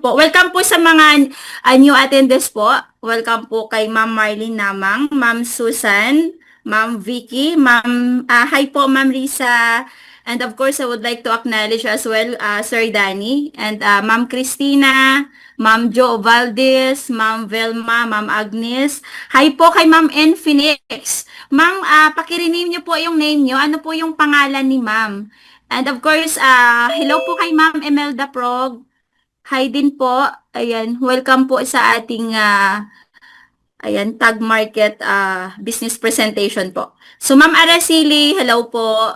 po. Welcome po sa mga new attendees po. Welcome po kay Ma'am Marlene Namang, Ma'am Susan, Ma'am Vicky, hi po Ma'am Risa. And of course, I would like to acknowledge as well Sir Danny and Ma'am Christina, Ma'am Jo Valdez, Ma'am Velma, Ma'am Agnes. Hi po kay Ma'am N. Phoenix. Ma'am, pakirename niyo po yung name niyo. Ano po yung pangalan ni Ma'am? And of course, hello po kay Ma'am Emelda Prog. Hi din po. Ayan, welcome po sa ating Tag Market business presentation po. So Ma'am Araceli, hello po.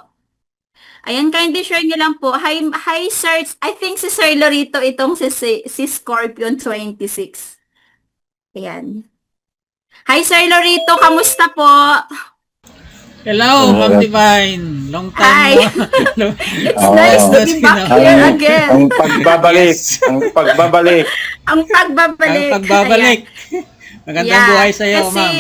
Ayan, kindly share niyo lang po. Hi Sir, I think si Sir Lorito itong si Scorpion 26. Ayan. Hi Sir Lorito, kamusta po? Hello, Ma'am Divine. Long Hi. time no. It's nice to be back here again. Ang pagbabalik. Ang pagbabalik. Magandang buhay sa iyo, kasi, Ma'am.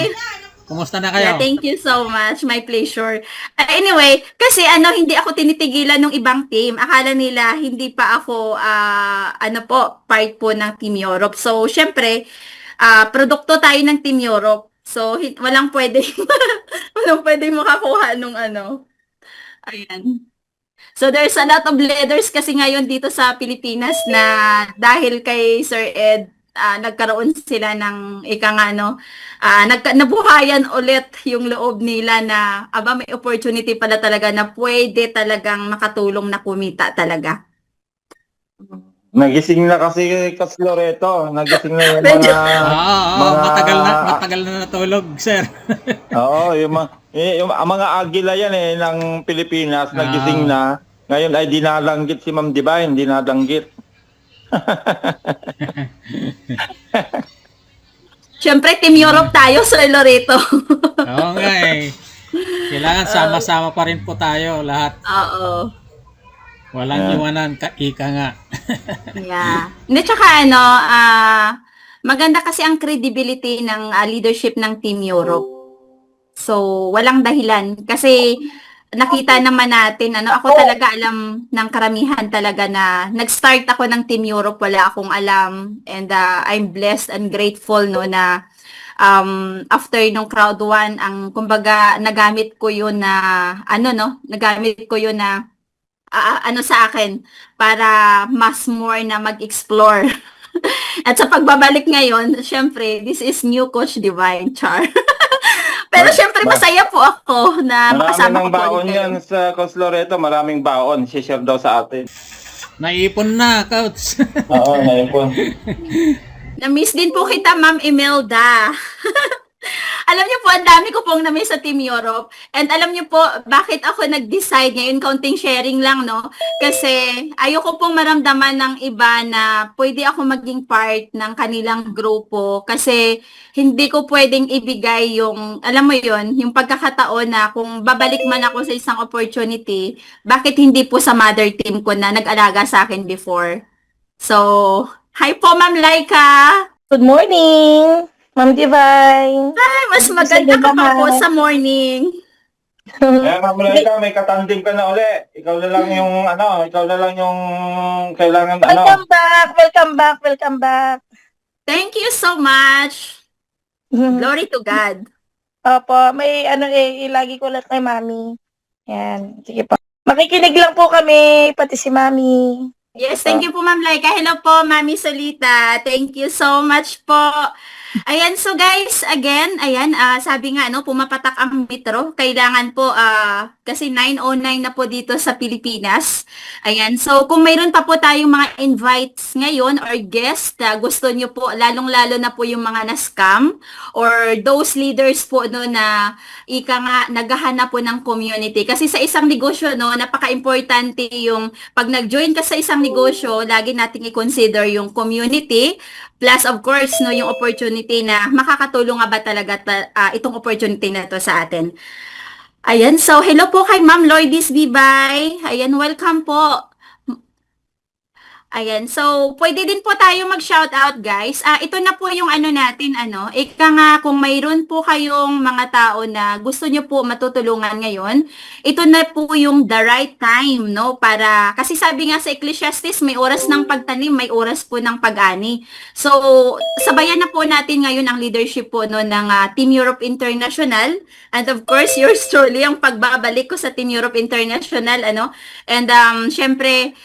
Kumusta na kayo? Yeah, thank you so much. My pleasure. Anyway, kasi hindi ako tinitigilan ng ibang team. Akala nila hindi pa ako part po ng Team Europe. So, syempre, produkto tayo ng Team Europe. So, walang pwedeng makakuha nung Ayan. So, there's a lot of leaders kasi ngayon dito sa Pilipinas na dahil kay Sir Ed, nagkaroon sila ng nabuhayan ulit yung loob nila na may opportunity pala talaga na pwede talagang makatulong na kumita talaga. Nagising na kasi Loreto. Nagising na yung Medyo. matagal na natulog, sir. Oo, yung mga agila yan ng Pilipinas, nagising na. Ngayon ay dinalanggit si Ma'am Divine, dinalanggit. Siyempre, Team Europe tayo, Sir Loreto. Oo nga eh. Kailangan sama-sama pa rin po tayo lahat. Oo. Walang iwanan, ika nga. Yeah. Hindi, tsaka maganda kasi ang credibility ng leadership ng Team Europe. So, walang dahilan. Kasi, nakita naman natin, ako talaga alam ng karamihan talaga na nag-start ako ng Team Europe, wala akong alam. And I'm blessed and grateful na after nung crowd 1, kumbaga, nagamit ko yun na, sa akin para mas more na mag-explore. At sa pagbabalik ngayon, syempre, this is new Coach Divine, Char. Pero syempre, masaya po ako na makasama ko po. Maraming baon yan sa Coach Loreto, maraming baon. Si-share daw sa atin. Naipon na, Coach. Oo, naipon. Na-miss din po kita, Ma'am Imelda. Alam niyo po, ang dami ko pong na-miss sa Team Europe. And alam niyo po, bakit ako nag-decide ngayon, counting sharing lang, no? Kasi ayoko pong maramdaman ng iba na pwede ako maging part ng kanilang grupo. Kasi hindi ko pwedeng ibigay yung, alam mo yon, yung pagkakataon na kung babalik man ako sa isang opportunity, bakit hindi po sa mother team ko na nag-alaga sa akin before. So, hi po, Ma'am Laika! Good morning! Ma'am Divine. Ay, mas maganda ka pa po sa morning. Ma'am Laika, may katandim ka na uli. Ikaw na lang yung kailangan Welcome back. Thank you so much. Glory to God. Opo, may ilagi ko ulit kay Mami. Yan, sige po. Makikinig lang po kami, pati si Mami. Yes, thank you po, Ma'am Laika. Hello po, Mami Solita. Thank you so much po. Ayan, so guys, again, sabi nga, pumapatak ang metro. Kailangan po, kasi 9:09 na po dito sa Pilipinas. Ayan, so kung mayroon pa po tayong mga invites ngayon or guest na gusto nyo po, lalong-lalo na po yung mga na-scam or those leaders po na naghahanap po ng community. Kasi sa isang negosyo, napaka-importante yung pag nag-join ka sa isang negosyo, lagi nating i-consider yung community. Plus, of course, yung opportunity na makakatulong nga ba talaga itong opportunity na to sa atin. Ayan, so hello po kay Ma'am Lourdes Bibay. Ayan, welcome po. Ayan, so pwede din po tayo mag-shoutout guys. Ito na po yung ano natin, ika nga kung mayroon po kayong mga tao na gusto nyo po matutulungan ngayon, ito na po yung the right time, no? Para, kasi sabi nga sa Ecclesiastes, may oras ng pagtanim, may oras po ng pag-ani. So, sabayan na po natin ngayon ang leadership po no, ng Team Europe International. And of course, yours truly, ang pagbabalik ko sa Team Europe International, And syempre,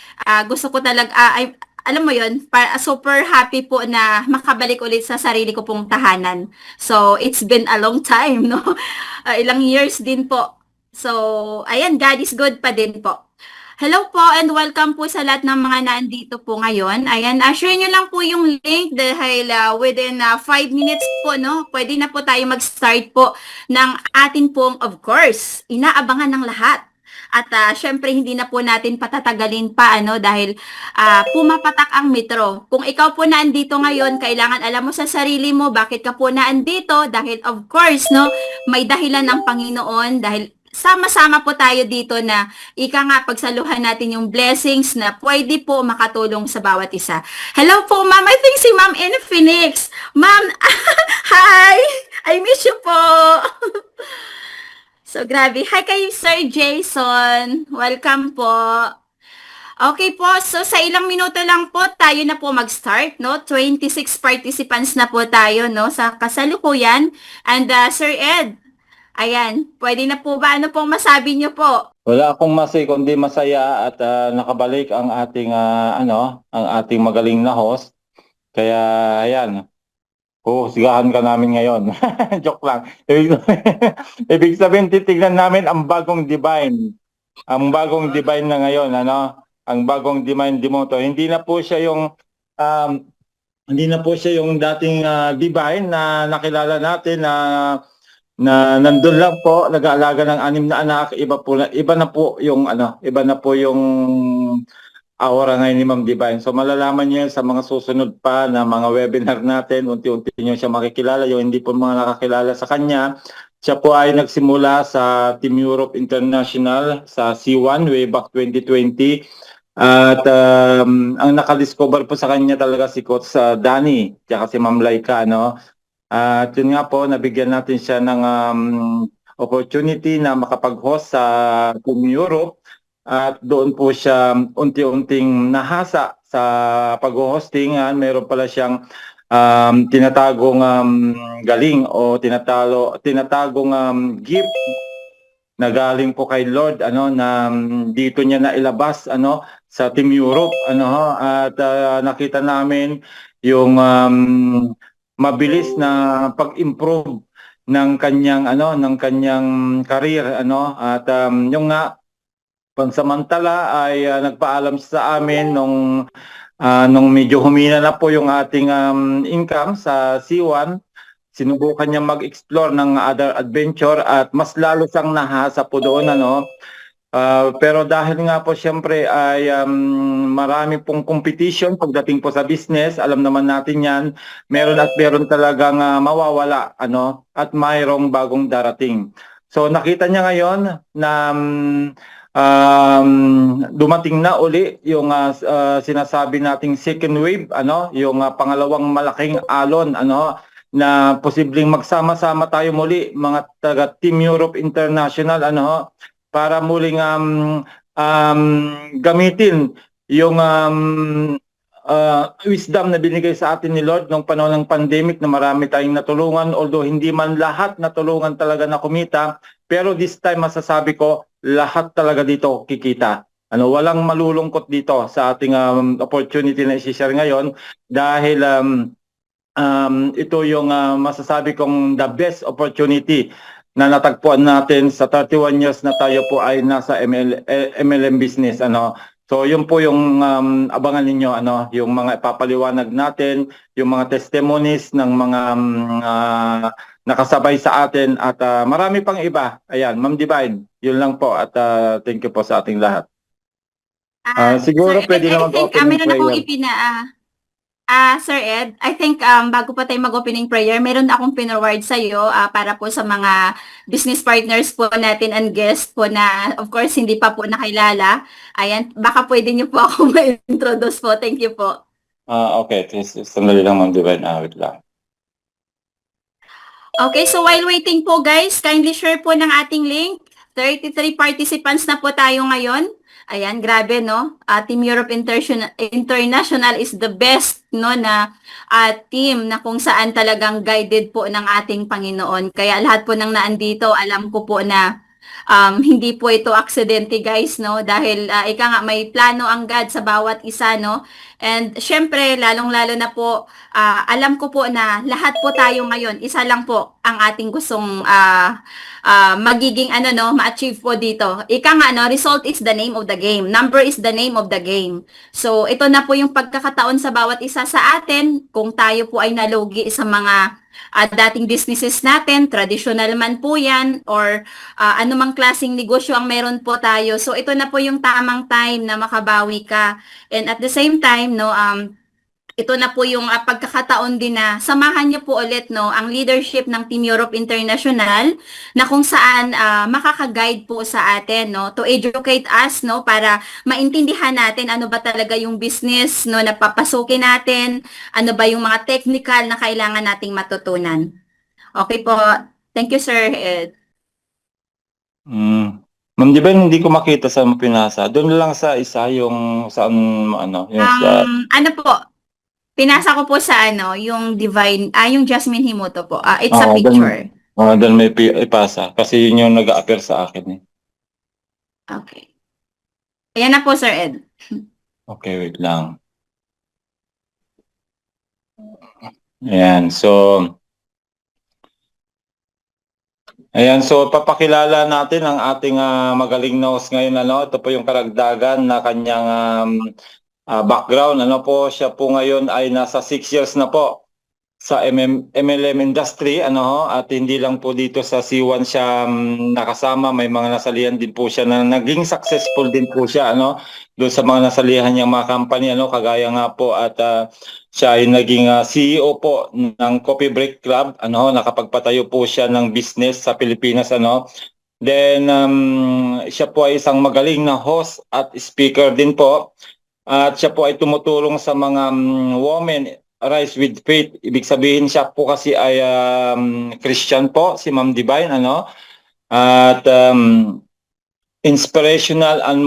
gusto ko talaga, alam mo yon, super happy po na makabalik ulit sa sarili ko pong tahanan. So, it's been a long time, no? Ilang years din po. So, ayan, God is good pa din po. Hello po and welcome po sa lahat ng mga nandito po ngayon. Ayan, share nyo lang po yung link dahil within 5 minutes po, no? Pwede na po tayo mag-start po ng atin pong, of course, inaabangan ng lahat. At syempre hindi na po natin patatagalin pa dahil pumapatak ang metro. Kung ikaw po naandito ngayon, kailangan alam mo sa sarili mo bakit ka po naandito dahil of course no, may dahilan ng Panginoon dahil sama-sama po tayo dito na ika nga pagsaluhan natin yung blessings na pwede po makatulong sa bawat isa. Hello po ma'am, I think si ma'am in Phoenix. Ma'am, hi! I miss you po! So, grabe. Hi kay Sir Jason. Welcome po. Okay po. So, sa ilang minuto lang po, tayo na po mag-start, no? 26 participants na po tayo, no? Sa kasalukuyan. And, Sir Ed, ayan, pwede na po ba? Ano pong masabi niyo po? Wala akong kundi masaya at nakabalik ang ating ang ating magaling na host. Kaya ayan, sigahan ka namin ngayon. Joke lang. Ibig sabihin, titignan namin ang bagong divine. Ang bagong divine na ngayon, Ang bagong divine demoto. Hindi na po siya yung dating divine na nakilala natin na nandun lang po, nag-aalaga ng 6 na anak. Iba na po yung aura ngayon ni Ma'am Divine. So malalaman niyo sa mga susunod pa na mga webinar natin, unti-unti niyo siya makikilala. Yung hindi po mga nakakilala sa kanya, siya po ay nagsimula sa Team Europe International sa C1 way back 2020. At ang nakadiscover po sa kanya talaga si Coach Danny, tsaka si Ma'am Laika, At yun nga po, nabigyan natin siya ng opportunity na makapag-host sa Team Europe. At doon po siya unti-unting nahasa sa pag-hosting. Meron pala siyang tinatagong galing o tinatagong gift na galing po kay Lord na dito niya na ilabas sa Team Europe at nakita namin yung mabilis na pag-improve ng kanyang career at yung nga pansamantala ay nagpaalam sa amin nung medyo humina na po yung ating income sa C1. Sinubukan niya mag-explore ng other adventure at mas lalo siyang nahasa po doon pero dahil nga po siyempre ay marami pong competition pagdating po sa business, alam naman natin yan, meron talagang mawawala at mayroong bagong darating. So nakita niya ngayon na dumating na uli yung sinasabi nating second wave, yung pangalawang malaking alon, na posibleng magsama-sama tayo muli mga taga Team Europe International, para muling gamitin yung wisdom na binigay sa atin ni Lord nung panahon ng pandemic na marami tayong natulungan, although hindi man lahat natulungan talaga na kumita, pero this time masasabi ko, lahat talaga dito kikita. Walang malulungkot dito sa ating opportunity na i-share ngayon dahil ito yung masasabi kong the best opportunity na natagpuan natin sa 31 years na tayo po ay nasa MLM business. So yun po yung abangan ninyo, yung mga ipapaliwanag natin, yung mga testimonies ng mga nakasabay sa atin at marami pang iba. Ayan, Ma'am Divine, yun lang po at thank you po sa ating lahat. Siguro Sir, pwede I naman po think meron na pong prayer. Sir Ed, I think bago pa tayo mag-opening prayer, meron akong pinoward sa iyo para po sa mga business partners po natin and guests po na of course hindi pa po nakilala. Ayan, baka pwede niyo po ako ma-introduce po. Thank you po. Okay. Sandali lang, Ma'am Divine. Wait lang. Okay, so while waiting po guys, kindly share po ng ating link. 33 participants na po tayo ngayon. Ayan, grabe no. Team Europe International is the best no na team na kung saan talagang guided po ng ating Panginoon. Kaya lahat po ng naandito, alam ko po na hindi po ito aksidente guys no dahil ika nga may plano ang God sa bawat isa no. And syempre lalong-lalo na po alam ko po na lahat po tayo ngayon isa lang po ang ating gustong magiging ano no ma-achieve po dito. Ika nga no, result is the name of the game. Number is the name of the game. So ito na po yung pagkakataon sa bawat isa sa atin kung tayo po ay nalugi sa mga dating businesses natin, traditional man po yan, or anumang klaseng negosyo ang meron po tayo. So ito na po yung tamang time na makabawi ka. And at the same time, no, ito na po yung pagkakataon din na samahan niyo po ulit no ang leadership ng Team Europe International na kung saan makaka-guide po sa atin no to educate us no para maintindihan natin ano ba talaga yung business no na papasukin natin, ano ba yung mga technical na kailangan nating matutunan. Okay po. Thank you, Sir Ed. Ma'am Divine, hindi ko makita sa pinasa. Doon lang sa isa yung saan ano, yung sa Ano po, pinasa ko po sa ano, yung Divine, yung Jasmine Himoto po. It's a doon, picture. doon may ipasa kasi yun yung nag-appear sa akin eh. Okay. Ayan na po, Sir Ed. Okay, wait lang. Ayan, papakilala natin ang ating magaling na host ngayon. Ano? Ito po yung karagdagan na kanyang background. Ano po, siya po ngayon ay nasa 6 years na po sa MLM industry. Ano, at hindi lang po dito sa C1 siya nakasama. May mga nasalihan din po siya na naging successful din po siya. Ano, doon sa mga nasalihan niyang mga company. Ano, kagaya nga po at siya ay naging CEO po ng Coffee Break Club. Ano, nakapagpatayo po siya ng business sa Pilipinas. Ano. Then, siya po ay isang magaling na host at speaker din po. At siya po ay tumutulong sa mga women Rise with Faith. Ibig sabihin siya po kasi ay Christian po, si Ma'am Divine. Ano. At inspirational and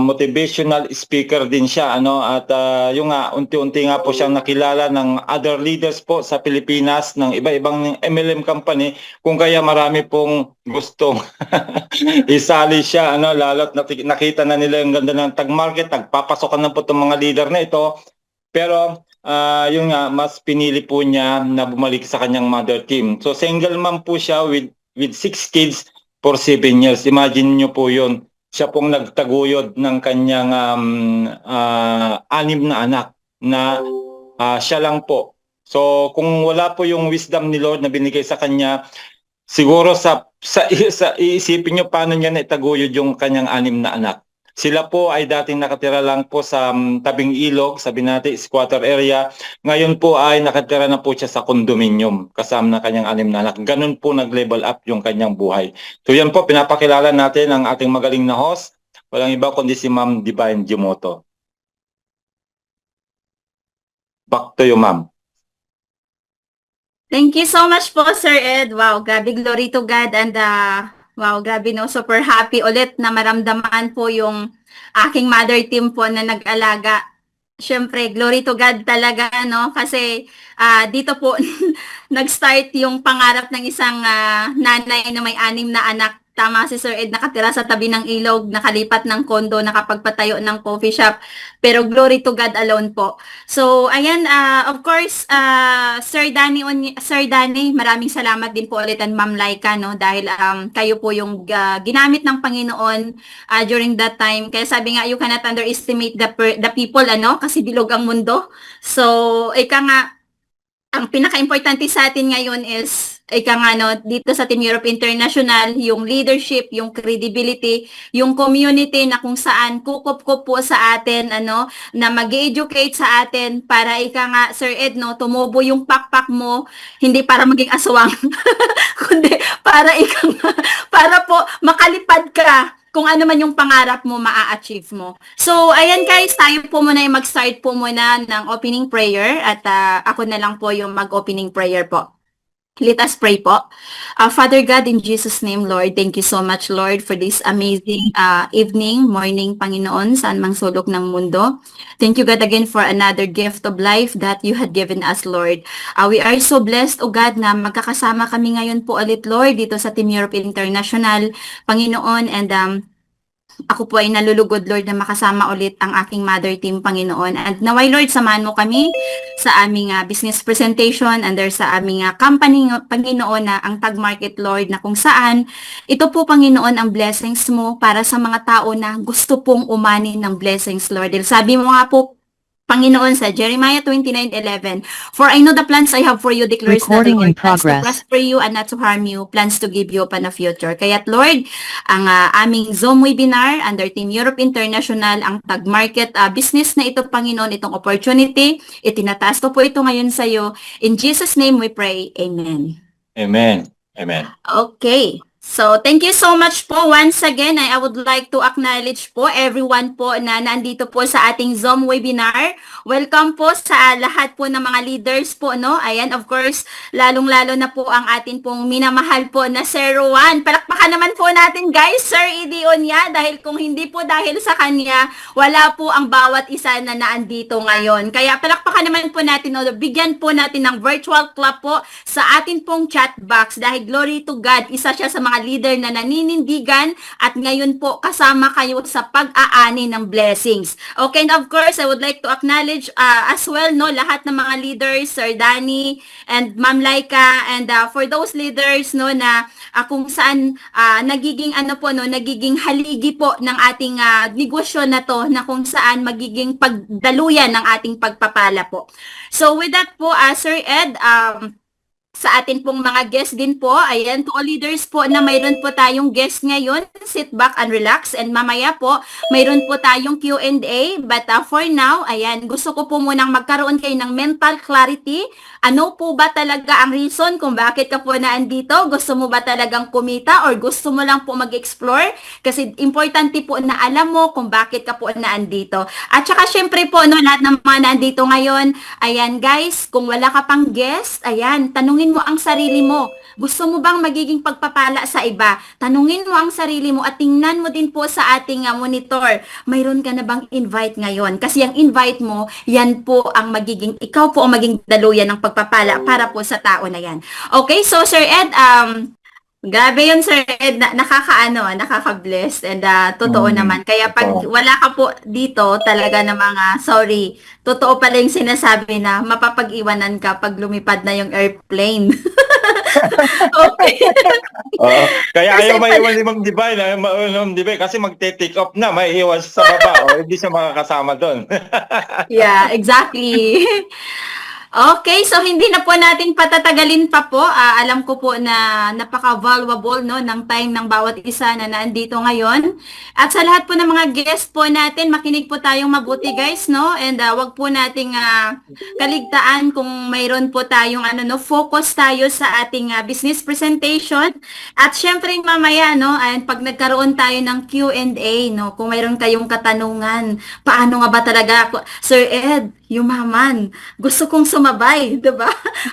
motivational speaker din siya ano at yung unti-unti nga po siyang nakilala ng other leaders po sa Pilipinas ng iba-ibang MLM company kung kaya marami pong gustong isali siya ano lalo't nakita na nila yung ganda ng tag market nagpapasokan na po itong mga leader na ito pero yung nga mas pinili po niya na bumalik sa kanyang mother team. So single mom po siya with 6 kids for 7 years. Imagine nyo po yun. Siya pong nagtaguyod ng kanyang 6 na anak na siya lang po. So kung wala po yung wisdom ni Lord na binigay sa kanya, siguro sa iisipin nyo paano niya naitaguyod yung kanyang 6 na anak. Sila po ay dating nakatira lang po sa tabing ilog, sabi natin squatter area. Ngayon po ay nakatira na po siya sa condominium kasama ng kanyang 6 na anak. Ganun po nag-level up yung kanyang buhay. So yan po, pinapakilala natin ang ating magaling na host. Walang iba kundi si Ma'am Divine Jumoto. Back to you, Ma'am. Thank you so much po, Sir Ed. Wow, grabe, glory to God. And wow, grabe no, super happy ulit na maramdaman po yung aking mother team po na nag-alaga. Siyempre, glory to God talaga, no? Kasi dito po nag-start yung pangarap ng isang nanay na may 6 na anak. Tama si Sir Ed, nakatira sa tabi ng ilog, nakalipat ng kondo, nakapagpatayo ng coffee shop. Pero glory to God alone po. So, ayan, of course, Sir Danny, maraming salamat din po ulit and Ma'am Laika, no? Dahil kayo po yung ginamit ng Panginoon during that time. Kaya sabi nga, you cannot underestimate the people, ano? Kasi bilog ang mundo. So, ika nga, ang pinaka-importante sa atin ngayon is ika nga no, dito sa Team Europe International, yung leadership, yung credibility, yung community na kung saan kukup-kup po sa atin ano na mag-educate sa atin para ika nga Sir Ed no, tumubo yung pakpak mo, hindi para maging aswang, kundi para ika nga, para po makalipad ka kung ano man yung pangarap mo, maa-achieve mo. So, ayan guys, tayo po muna yung mag-start po muna ng opening prayer at ako na lang po yung mag-opening prayer po. Let us pray po. Father God, in Jesus' name, Lord, thank you so much, Lord, for this amazing evening, morning, Panginoon, saan mang sulok ng mundo. Thank you, God, again for another gift of life that you had given us, Lord. We are so blessed, O God, na magkakasama kami ngayon po ulit, Lord, dito sa Team Europe International, Panginoon, and ako po ay nalulugod, Lord, na makasama ulit ang aking mother team, Panginoon. And naway, Lord, samahan mo kami sa aming business presentation under sa aming company, Panginoon, na ang Tag Market, Lord, na kung saan ito po, Panginoon, ang blessings mo para sa mga tao na gusto pong umani ng blessings, Lord. Dahil sabi mo nga po, Panginoon, sa Jeremiah 29:11, "For I know the plans I have for you, declares the Recording Lord, in plans to progress. prosper you and not to harm you, plans to give you upon a future." Kaya't Lord, ang aming Zoom webinar under Team Europe International, ang Tag Market business na ito, Panginoon, itong opportunity, itinataas ko po ito ngayon sa iyo. In Jesus' name we pray. Amen. Amen. Amen. Okay. So, thank you so much po. Once again, I would like to acknowledge po everyone po na nandito po sa ating Zoom webinar. Welcome po sa lahat po ng mga leaders po, no? Ayan, of course, lalong-lalo na po ang atin pong minamahal po na Sir Juan. Palakpakan naman po natin, guys, Sir Eddie Onya, dahil kung hindi po dahil sa kanya, wala po ang bawat isa na naandito ngayon. Kaya palakpakan naman po natin, no? Bigyan po natin ng virtual clap po sa atin pong chat box dahil glory to God, isa siya sa mga leader na naninindigan at ngayon po kasama kayo sa pag-aani ng blessings. Okay, and of course, I would like to acknowledge as well, no, lahat ng mga leaders, Sir Danny and Ma'am Laika, and for those leaders, no, na kung saan nagiging ano po, no, nagiging haligi po ng ating negosyo na to, na kung saan magiging pagdaluyan ng ating pagpapala po. So with that po, Sir Ed, sa atin pong mga guest din po, ayan, to all leaders po na mayroon po tayong guest ngayon, sit back and relax, and mamaya po, mayroon po tayong Q&A, but for now, ayan, gusto ko po munang magkaroon kayo ng mental clarity. Ano po ba talaga ang reason kung bakit ka po naandito? Gusto mo ba talagang kumita or gusto mo lang po mag-explore? Kasi importante po na alam mo kung bakit ka po naandito. At saka syempre po, no, lahat ng mga naandito ngayon, ayan guys, kung wala ka pang guest, ayan, tanungin mo ang sarili mo. Gusto mo bang magiging pagpapala sa iba? Tanungin mo ang sarili mo at tingnan mo din po sa ating monitor. Mayroon ka na bang invite ngayon? Kasi ang invite mo, yan po ang magiging, ikaw po ang maging daluyan ng pagpapala para po sa tao na yan. Okay, so Sir Ed, grabe yun, Sir Ed, nakaka-bless and totoo naman. Kaya pag wala ka po dito talaga na mga, sorry, totoo pala yung sinasabi na mapapag-iwanan ka pag lumipad na yung airplane. Okay. Kaya Kasi ayaw maiwan ni Ma'am Divine, kasi magte-take off na, maiiwan sa baba, o hindi siya makakasama doon. Yeah, exactly. Okay, so hindi na po natin patatagalin pa po. Alam ko po na napaka-valuable, no, ng time ng bawat isa na naandito ngayon. At sa lahat po ng mga guest po natin, makinig po tayong mabuti, guys, no? And wag po nating kaligtaan kung mayroon po tayong focus tayo sa ating business presentation. At syempre mamaya, no, and pag nagkaroon tayo ng Q&A, no, kung mayroon kayong katanungan, paano nga ba talaga ako, Sir Ed, yumaman, gusto kong sumabay, 'di ba?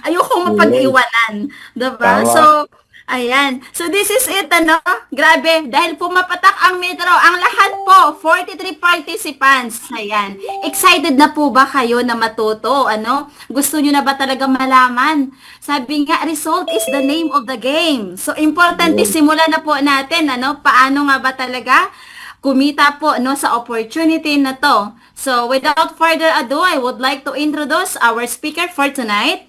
Ayokong mapag-iwanan, 'di ba? Tama. So, ayan. So this is it, grabe, dahil pumapatak ang metro, ang lahat po, 43 participants. Ayan. Excited na po ba kayo na matuto, Gusto niyo na ba talaga malaman? Sabi nga, result is the name of the game. So importante, simulan na po natin, paano nga ba talaga kumita po, sa opportunity na to. So, without further ado, I would like to introduce our speaker for tonight.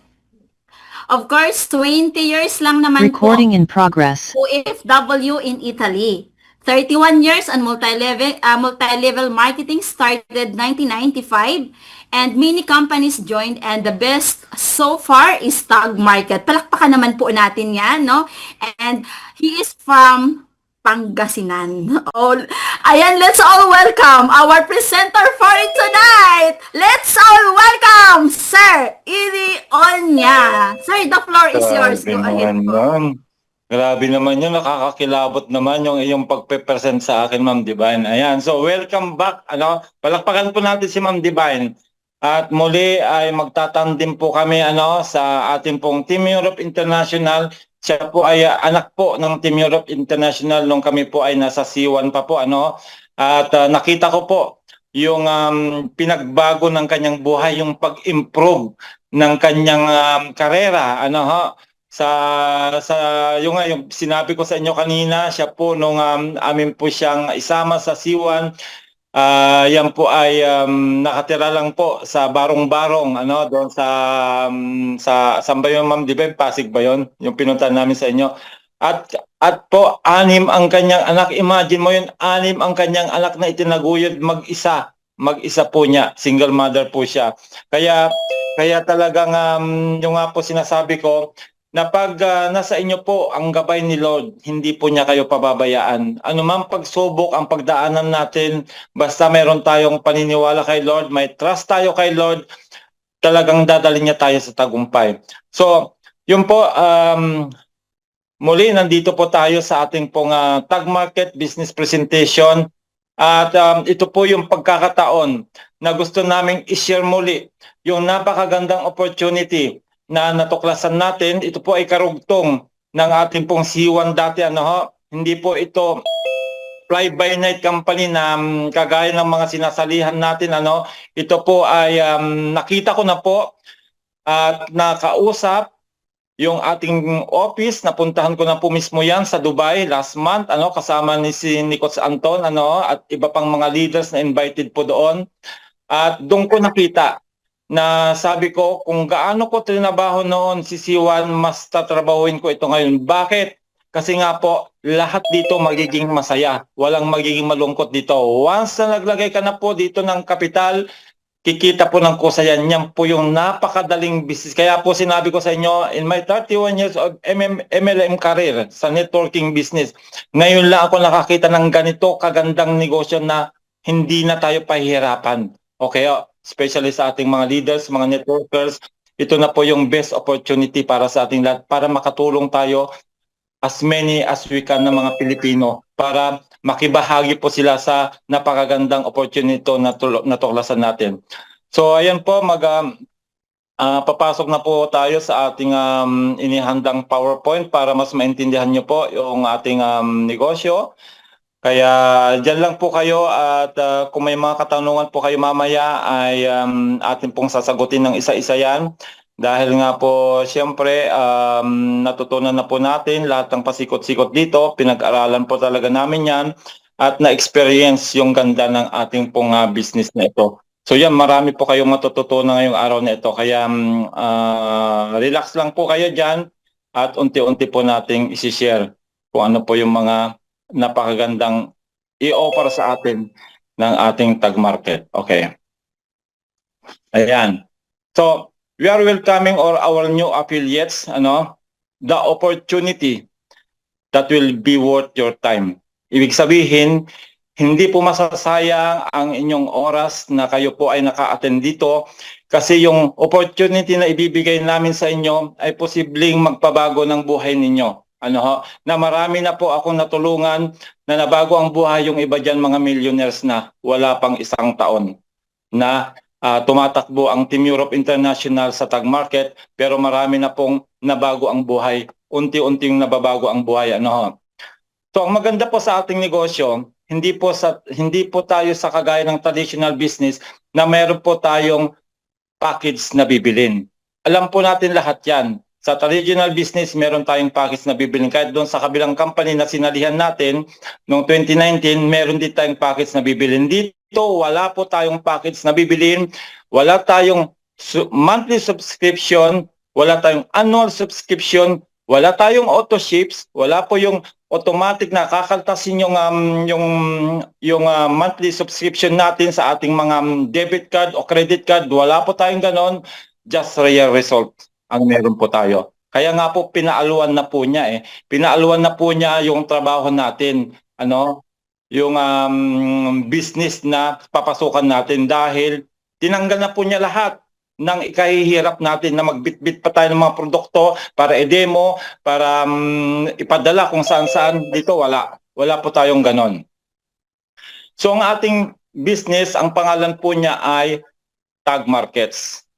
Of course, 20 years lang naman Recording in progress. po OFW in Italy. 31 years on multi-level marketing started 1995 and many companies joined and the best so far is Tag Market. Palakpakan naman po natin yan, no? And he is from Pangasinan. All, ayan, let's all welcome our presenter for tonight. Let's all welcome Sir Idi Onya. Sir, the floor is yours. Go ahead po. Grabe naman yun, nakakakilabot naman yung iyong pagpe-present sa akin, Ma'am Divine. Ayan, so welcome back. Palakpakan po natin si Ma'am Divine. At muli ay magtatandim po kami sa ating pong Team Europe International. Siya po ay anak po ng Team Europe International nung kami po ay nasa C1 pa po. At nakita ko po yung pinagbago ng kanyang buhay, yung pag-improve ng kanyang karera. Sa yung sinabi ko sa inyo kanina, siya po nung amin po siyang isama sa C1, yan po ay nakatira lang po sa Barong-Barong, doon saan ba yun, Ma'am Divine? Pasig ba yun? Yung pinuntahan namin sa inyo. At po, 6 ang kanyang anak. Imagine mo yun, 6 ang kanyang anak na itinaguyod mag-isa. Mag-isa po niya, single mother po siya. Kaya talagang yung nga po sinasabi ko, na pag nasa inyo po ang gabay ni Lord, hindi po niya kayo pababayaan. Ano man pagsubok ang pagdaanan natin, basta meron tayong paniniwala kay Lord, may trust tayo kay Lord, talagang dadalhin niya tayo sa tagumpay. So, yun po, muli nandito po tayo sa ating pong Tag Market Business Presentation. At ito po yung pagkakataon na gusto naming i-share muli yung napakagandang opportunity na natuklasan natin. Ito po ay karugtong ng ating pong C1 dati. Hindi po ito fly-by-night company na kagaya ng mga sinasalihan natin. Ito po ay nakita ko na po at nakausap yung ating office. Napuntahan ko na po mismo yan sa Dubai last month. Kasama ni si Nicots Anton at iba pang mga leaders na invited po doon. At doon ko nakita na sabi ko, kung gaano ko trinabaho noon si C1, mas tatrabahuin ko ito ngayon. Bakit? Kasi nga po, lahat dito magiging masaya. Walang magiging malungkot dito. Once na naglagay ka na po dito ng kapital, kikita po ng kusayan. Yan po yung napakadaling business. Kaya po sinabi ko sa inyo, in my 31 years of MLM career sa networking business, ngayon lang ako nakakita ng ganito kagandang negosyo na hindi na tayo pahihirapan. Okay, especially sa ating mga leaders, mga networkers, ito na po yung best opportunity para sa ating lahat, para makatulong tayo as many as we can ng mga Pilipino, para makibahagi po sila sa napakagandang opportunity na natuklasan natin. So ayan po, papasok na po tayo sa ating inihandang PowerPoint para mas maintindihan nyo po yung ating negosyo. Kaya dyan lang po kayo at kung may mga katanungan po kayo mamaya ay atin pong sasagutin ng isa-isa yan. Dahil nga po siyempre natutunan na po natin lahat ng pasikot-sikot dito. Pinag-aralan po talaga namin yan at na-experience yung ganda ng ating pong business na ito. So yan, marami po kayong matututunan ngayong araw na ito. Kaya relax lang po kayo dyan at unti-unti po nating isi-share kung ano po yung mga napakagandang i-offer sa atin ng ating Tag Market. Okay. Ayan. So, we are welcoming our new affiliates, the opportunity that will be worth your time. Ibig sabihin, hindi po masasayang ang inyong oras na kayo po ay naka-attend dito kasi yung opportunity na ibibigay namin sa inyo ay posibleng magpabago ng buhay ninyo. Na marami na po akong natulungan na nabago ang buhay, yung iba dyan mga millionaires na wala pang 1 taon na tumatakbo ang Team Europe International sa Tag Market, pero marami na pong nabago ang buhay, unti-unting nababago ang buhay. So ang maganda po sa ating negosyo, hindi po tayo sa kagaya ng traditional business na meron po tayong package na bibilin. Alam po natin lahat yan. Sa traditional business, meron tayong package na bibilin. Kahit doon sa kabilang company na sinalihan natin, noong 2019, meron din tayong package na bibilin. Dito, wala po tayong package na bibilin. Wala tayong monthly subscription. Wala tayong annual subscription. Wala tayong auto ships. Wala po yung automatic na kakaltasin yung monthly subscription natin sa ating mga debit card o credit card. Wala po tayong ganon, just real result ang meron po tayo. Kaya nga po pinaaluan na po niya Pinaaluan na po niya yung trabaho natin, yung business na papasukan natin dahil tinanggal na po niya lahat ng ikahihirap natin na magbitbit pa tayo ng mga produkto para i-demo, para ipadala kung saan-saan. Dito wala po tayong ganon. So ang ating business, ang pangalan po niya ay Tag Markets.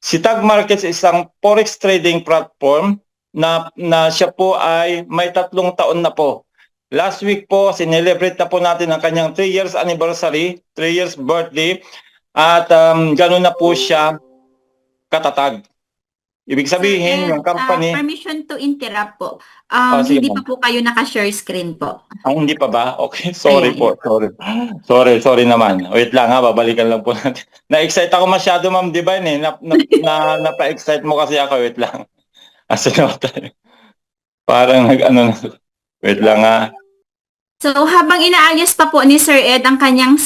Si Tag Markets isang forex trading platform na siya po ay may 3 taon na po. Last week po, sinelebrate na po natin ang kanyang 3 years anniversary, 3 years birthday, at gano'n na po siya katatag. Ibig sabihin, yung company... permission to interrupt po. Sige, Hindi ma'am. pa po kayo naka-share screen po. Hindi pa ba? Okay, sorry Ayan. po. Sorry naman. Wait lang babalikan lang po natin. Na-excite ako masyado, Ma'am Divine napa-excite mo kasi ako. Wait lang. Parang wait lang So, habang inaayos pa po ni Sir Ed ang kanyang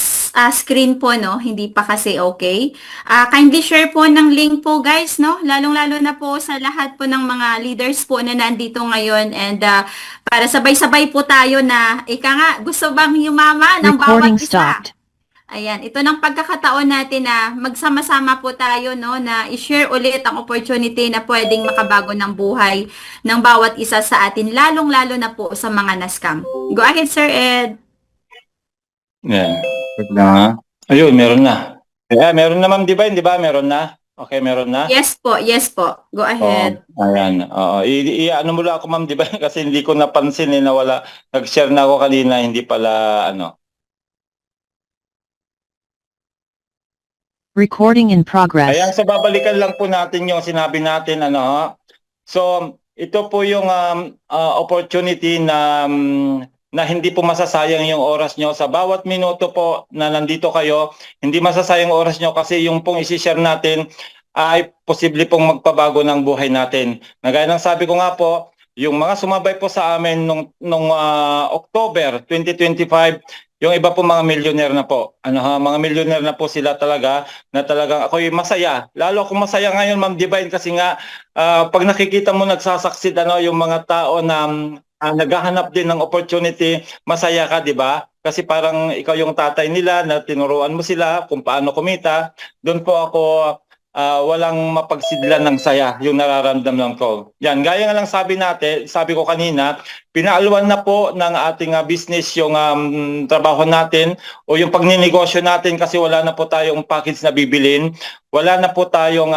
screen po, no? Hindi pa kasi okay. Kindly share po ng link po, guys, no? Lalong-lalo na po sa lahat po ng mga leaders po na nandito ngayon. And para sabay-sabay po tayo na, gusto bang yumaman ng bawat Recording isa? stopped. Ayan, ito ng pagkakataon natin na magsama-sama po tayo, no, na i-share ulit ang opportunity na pwedeng makabago ng buhay ng bawat isa sa atin, lalong-lalo na po sa mga na-scam. Go ahead, Sir Ed. Yan. Wait lang Ayun, meron na. Meron na, Ma'am Divine, di ba? Meron na. Okay, meron na. Yes po. Go ahead. Ayan. I-ano mo lang ako, Ma'am Divine, kasi hindi ko napansin na wala. Nag-share na ako kanina, hindi pala Recording in progress. Ayan, so babalikan lang po natin yung sinabi natin, So, ito po yung opportunity na hindi po masasayang yung oras nyo. Sa bawat minuto po na nandito kayo, hindi masasayang oras nyo kasi yung pong isi-share natin ay posible pong magpabago ng buhay natin. Nagaya ng sabi ko nga po, yung mga sumabay po sa amin nung October 2025, yung iba po mga millionaire na po. Mga millionaire na po sila talaga, na talagang ako'y masaya. Lalo akong masaya ngayon, Ma'am Divine, kasi nga pag nakikita mo nagsasucceed yung mga tao na naghahanap din ng opportunity, masaya ka, di ba? Kasi parang ikaw yung tatay nila na tinuruan mo sila kung paano kumita. Doon po ako walang mapagsidlan ng saya yung nararamdaman ko. Yan, gaya nga lang sabi ko kanina, pinaaluan na po ng ating business yung trabaho natin o yung pagninegosyo natin kasi wala na po tayong package na bibilin, wala na po tayong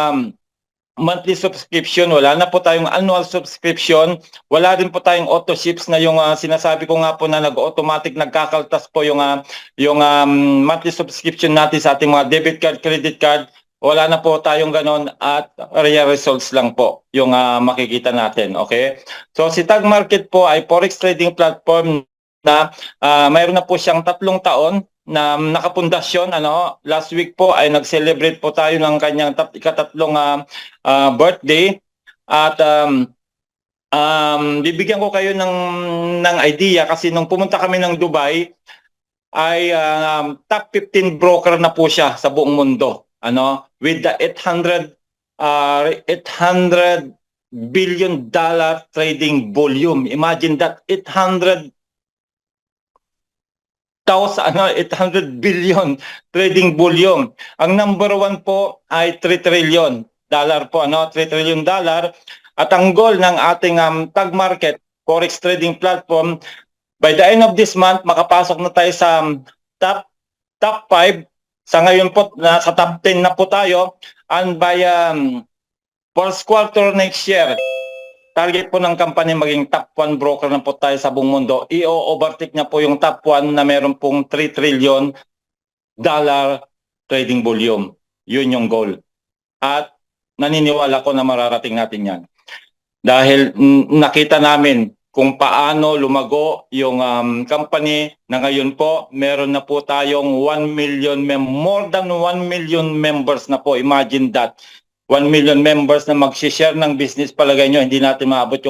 monthly subscription, wala na po tayong annual subscription, wala din po tayong auto ships na yung sinasabi ko nga po na nag-automatic nagkakaltas po yung monthly subscription natin sa ating mga debit card, credit card. Wala na po tayong ganon at real results lang po yung makikita natin, okay? So si Tag Market po ay forex trading platform na mayroon na po siyang 3 taon na nakapundasyon. Last week po ay nag-celebrate po tayo ng kanyang ikatatlong birthday at bibigyan ko kayo ng idea kasi nung pumunta kami ng Dubai ay top 15 broker na po siya sa buong mundo. With the 800 billion dollar trading volume. Imagine that, 800 billion trading volume. Ang number 1 po ay 3 trillion dollar po, 3 trillion dollar. At ang goal ng ating Tag Market forex trading platform, by the end of this month, makapasok na tayo sa top 5. Sa ngayon po, nasa top 10 na po tayo. And by first quarter next year, target po ng company maging top 1 broker na po tayo sa buong mundo. I-overtake na po yung top 1 na meron pong 3 trillion dollar trading volume. Yun yung goal. At naniniwala ko na mararating natin yan. Dahil nakita namin kung paano lumago yung company na ngayon po, meron na po tayong 1 million, more than 1 million members na po. Imagine that. 1 million members na mag-share ng business, palagay nyo, hindi natin maabot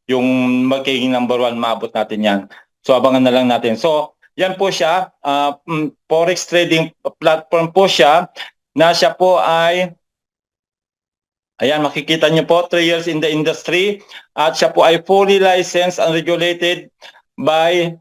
yung magiging number 1, maabot natin yan. So, abangan na lang natin. So, yan po siya, Forex trading platform po siya, na siya po ay, ayan, makikita nyo po, 3 years in the industry, at siya po ay fully licensed and regulated by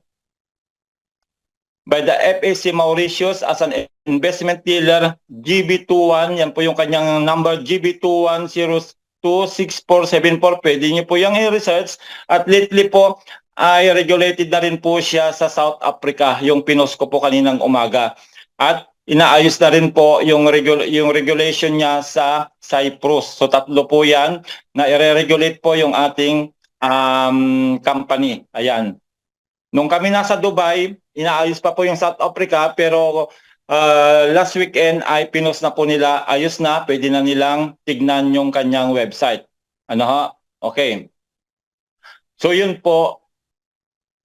the FAC Mauritius as an investment dealer, GB21, yan po yung kanyang number, GB21026474, pwede nyo po yung i-research, at lately po ay regulated na rin po siya sa South Africa, yung pinost ko po kaninang umaga, at inaayos na rin po yung regulation niya sa Cyprus. So tatlo po yan na i-regulate po yung ating company. Ayan. Nung kami nasa Dubai, inaayos pa po yung South Africa, pero last weekend ay pinost na po nila, ayos na, pwede na nilang tignan yung kanyang website. Ano ho? Okay. So yun po,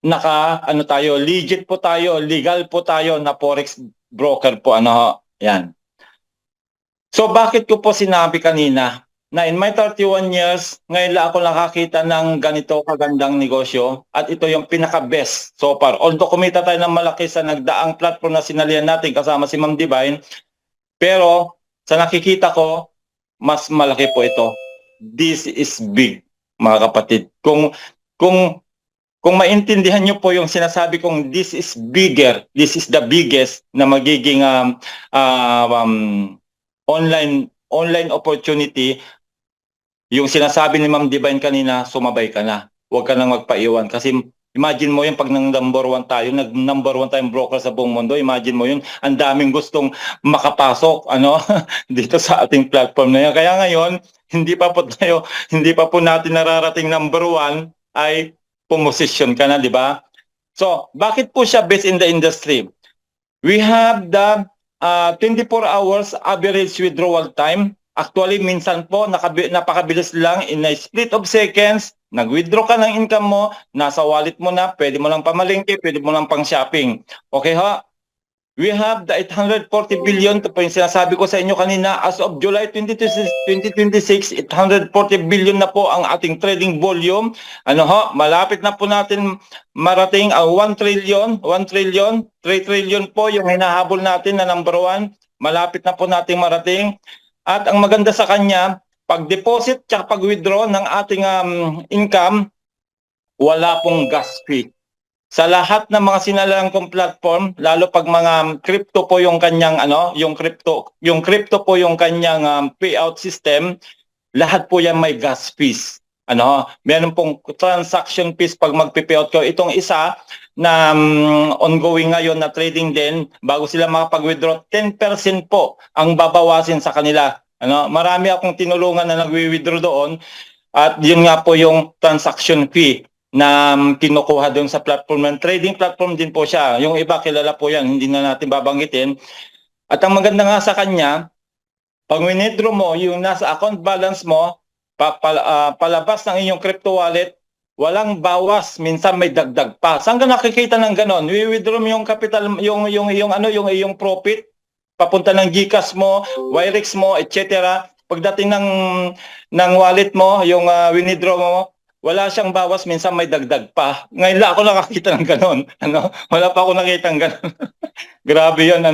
legit po tayo, legal po tayo na Forex broker po, ano ho? Yan. So bakit ko po sinabi kanina na in my 31 years, ngayon lang ako nakakita ng ganito kagandang negosyo at ito yung pinaka-best so far. Although kumita tayo ng malaki sa nagdaang platform na sinalihan natin kasama si Ma'am Divine, pero sa nakikita ko, mas malaki po ito. This is big, mga kapatid. Kung maintindihan nyo po yung sinasabi kong this is bigger, this is the biggest na magiging online opportunity, yung sinasabi ni Ma'am Divine kanina, sumabay ka na. Huwag ka nang magpaiwan. Kasi imagine mo yun, pag number 1 tayo, number 1 tayong broker sa buong mundo, imagine mo yun, ang daming gustong makapasok dito sa ating platform na yan. Kaya ngayon, hindi pa po natin nararating number 1, ay pumosisyon ka na, di ba? So, bakit po siya best in the industry? We have the 24 hours average withdrawal time. Actually, minsan po, napakabilis lang, in a split of seconds, nag-withdraw ka ng income mo, nasa wallet mo na, pwede mo lang pamalingki, pwede mo lang pang shopping. Okay ha? We have the 840 billion, ito po yung sinasabi ko sa inyo kanina, as of July 2026, 840 billion na po ang ating trading volume. Ano ho? Malapit na po natin marating ang 1 trillion, 3 trillion po yung hinahabol natin na number 1. Malapit na po nating marating. At ang maganda sa kanya, pag-deposit at pag-withdraw ng ating income, wala pong gas fee. Sa lahat ng mga sinalalang kong platform, lalo pag mga crypto po yung kanyang yung crypto po yung kanyang payout system, lahat po yan may gas fees. Meron pong transaction fees pag magpi-payout ko. Itong isa na ongoing ngayon na trading din, bago sila makapag-withdraw, 10% po ang babawasin sa kanila. Marami akong tinulungan na nagwi-withdraw doon at yun nga po yung transaction fee na kinukuha doon sa platform ng trading platform din po siya. Yung iba kilala po yan, hindi na natin babanggitin. At ang maganda nga sa kanya, pag winithdraw mo yung nasa account balance mo, palabas ng inyong crypto wallet, walang bawas, minsan may dagdag pa. Saan ka nakikita ng ganon? I-withdraw mo yung capital, yung iyong profit, papunta ng GCash mo, Wirex mo, etc. Pagdating ng wallet mo, yung withdraw mo, wala siyang bawas, minsan may dagdag pa. Ngayon lang ako nakakita ng ganon. Wala pa ako nakita ng ganon. Grabe yun,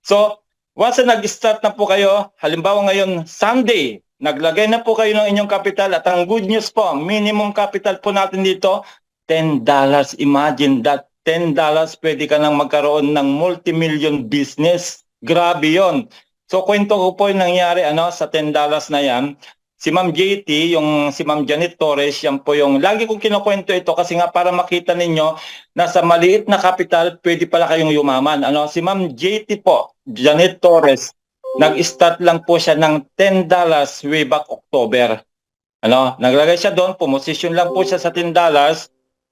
So, once na nag-start na po kayo, halimbawa ngayon, Sunday, naglagay na po kayo ng inyong capital at ang good news po, minimum capital po natin dito, $10. Imagine that, $10 pwede ka nang magkaroon ng multi-million business. Grabe yon. So, kwento ko po yung nangyari sa $10 na yan. Si Ma'am JT, si Ma'am Janet Torres, yan po yung, lagi kong kinukwento ito kasi nga para makita ninyo na sa maliit na capital, pwede pala kayong yumaman. Si Ma'am JT po, Janet Torres, nag-start lang po siya ng $10 way back October. Naglagay siya doon, pumosisyon lang po siya sa $10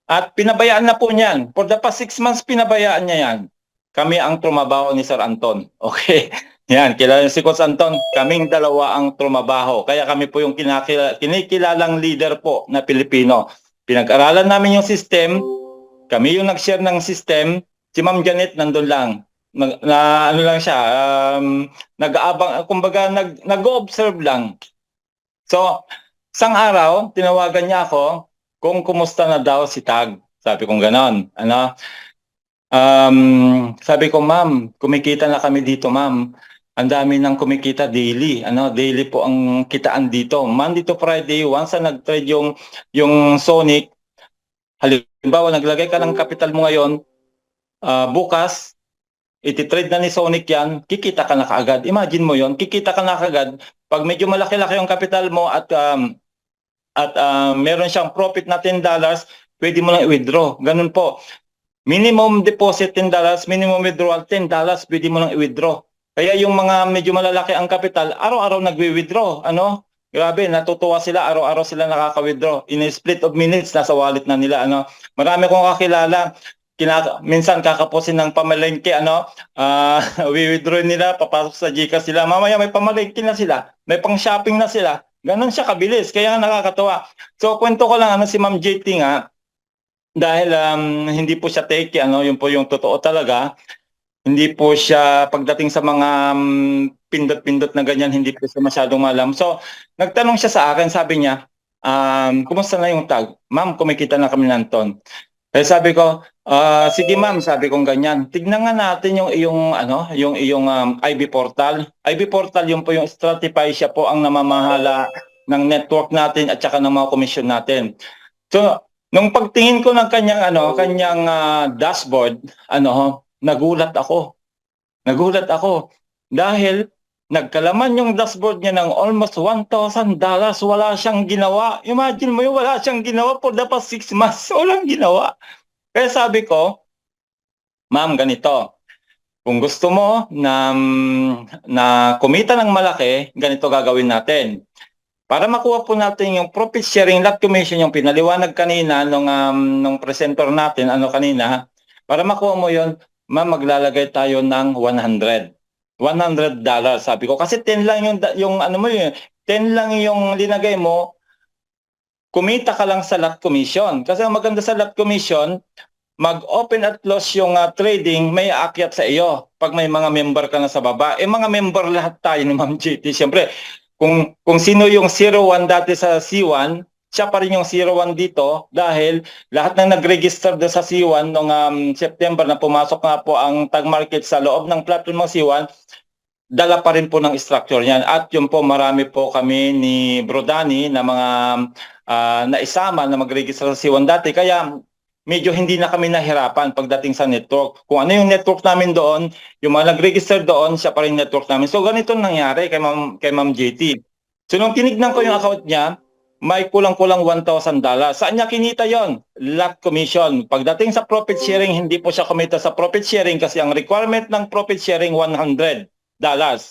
at pinabayaan na po niyan. For the past 6 months, pinabayaan niya yan. Kami ang trumabaho ni Sir Anton. Okay? Yan, kilala si Coach Anton, kaming dalawa ang trumabaho. Kaya kami po yung kinikilalang leader po na Pilipino. Pinag-aralan namin yung system, kami yung nag-share ng system, si Ma'am Janet nandun lang. ano lang siya, nag-aabang, kumbaga nag-observe lang. So, isang araw, tinawagan niya ako kung kumusta na daw si Tag. Sabi kong ganon. Ano? Sabi ko, ma'am, kumikita na kami dito, ma'am. Ang dami nang kumikita daily. Ano, daily po ang kitaan dito. Monday to Friday, once na nag-trade yung Sonic, halimbawa, naglagay ka ng capital mo ngayon, bukas, ititrade na ni Sonic yan, kikita ka na kaagad. Imagine mo yon, kikita ka na kaagad. Pag medyo malaki-laki yung capital mo at meron siyang profit na $10, pwede mo lang i-withdraw. Ganun po. Minimum deposit $10, minimum withdrawal $10, pwede mo lang i-withdraw. Kaya yung mga medyo malalaki ang capital, araw-araw nagwi-withdraw. Ano? Grabe, natutuwa sila, araw-araw sila nakaka-withdraw. In a split of minutes, nasa wallet na nila. Ano? Marami kong kakilala, minsan kakapusin ng pamalengke, wi-withdraw nila, papasok sa GCash sila. Mamaya may pamalengke na sila, may pang-shopping na sila. Ganon siya kabilis, kaya nakakatuwa. So, kwento ko lang, si Ma'am JT nga, dahil hindi po siya take, yun po yung totoo talaga. Hindi po siya, pagdating sa mga pindot-pindot na ganyan, hindi po siya masyadong malam. So, nagtanong siya sa akin, sabi niya, kumusta na yung Tag? Ma'am, kumikita na kami ng ton. Kaya sabi ko, sige ma'am, sabi kong ganyan. Tignan nga natin yung iyong IB Portal. IB Portal, yun po yung Stratify, siya po ang namamahala ng network natin at saka ng mga komisyon natin. So, nung pagtingin ko ng kanyang dashboard, nagulat ako. Nagulat ako dahil nagkalaman yung dashboard niya ng almost $1,000. Wala siyang ginawa. Imagine mo yung wala siyang ginawa for the past 6 months. Walang ginawa. Kaya sabi ko, ma'am, ganito. Kung gusto mo na kumita ng malaki, ganito gagawin natin. Para makuha po natin yung profit sharing lot commission, yung pinaliwanag kanina nung presenter natin, kanina, para makuha mo yon, ma'am, maglalagay tayo ng $100. Sabi ko. Kasi 10 lang yung 10 lang yung linagay mo, kumita ka lang sa lot commission. Kasi ang maganda sa lot commission, mag-open at close yung trading, may aakyat sa iyo. Pag may mga member ka na sa baba, mga member lahat tayo ni Ma'am JT. Siyempre, kung sino yung 01 dati sa C1, siya pa rin yung 01 dito dahil lahat ng nag-register doon sa C1 noong September na pumasok nga po ang tag market sa loob ng platform ng C1, dala pa rin po ng structure niyan. At yun po, marami po kami ni Brodani na mga naisama na mag-register sa C1 dati. Kaya medyo hindi na kami nahirapan pagdating sa network. Kung ano yung network namin doon, yung mga nag-register doon, siya pa rin network namin. So ganito nangyari kay Ma'am JT. So nung tinignan ko yung account niya, may kulang-kulang $1,000. Saan niya kinita yon? Lot commission. Pagdating sa profit sharing, hindi po siya kumita sa profit sharing kasi ang requirement ng profit sharing $100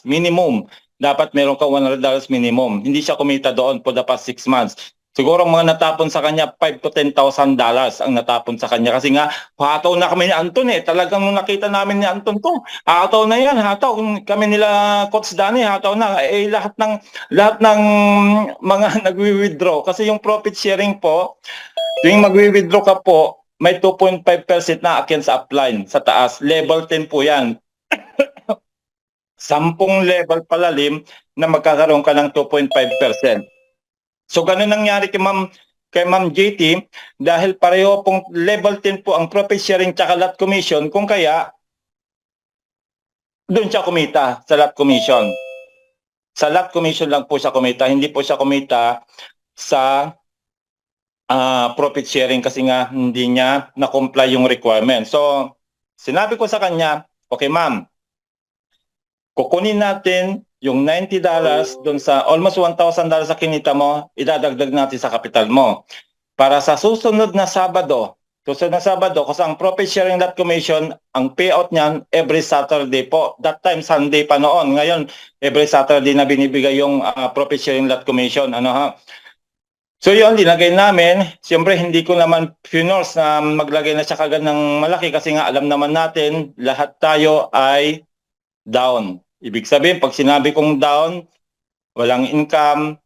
minimum. Dapat meron ka $100 minimum. Hindi siya kumita doon for the past 6 months. Siguro mga natapon sa kanya, $5,000 to $10,000 ang natapon sa kanya. Kasi nga, hataw na kami ni Anton eh. Talagang nung nakita namin ni Anton to, hataw na yan, hataw. Kami nila Coach Danny, hataw na. Lahat ng mga nagwi-withdraw. Kasi yung profit sharing po, tuwing magwi-withdraw ka po, may 2.5% na akin sa upline, sa taas. Level 10 po yan. 10 level palalim na magkakaroon ka ng 2.5%. So ganun nangyari kay Ma'am JT dahil pareho pong level 10 po ang profit sharing tsaka lot commission, kung kaya doon siya kumita sa lot commission. Sa lot commission lang po siya kumita, hindi po siya kumita sa profit sharing kasi nga hindi niya na-comply yung requirement. So sinabi ko sa kanya, okay ma'am, kukunin natin yung $90 doon sa almost $1,000 sa kinita mo, idadagdag natin sa kapital mo. Para sa susunod na Sabado, kasi ang profit sharing lot commission, ang payout niyan every Saturday po. That time, Sunday pa noon. Ngayon, every Saturday na binibigay yung profit sharing lot commission. So yun, linagay namin. Siyempre, hindi ko naman finors na maglagay na siya kagad ng malaki kasi nga alam naman natin, lahat tayo ay down. Ibig sabihin, pag sinabi kong down, walang income,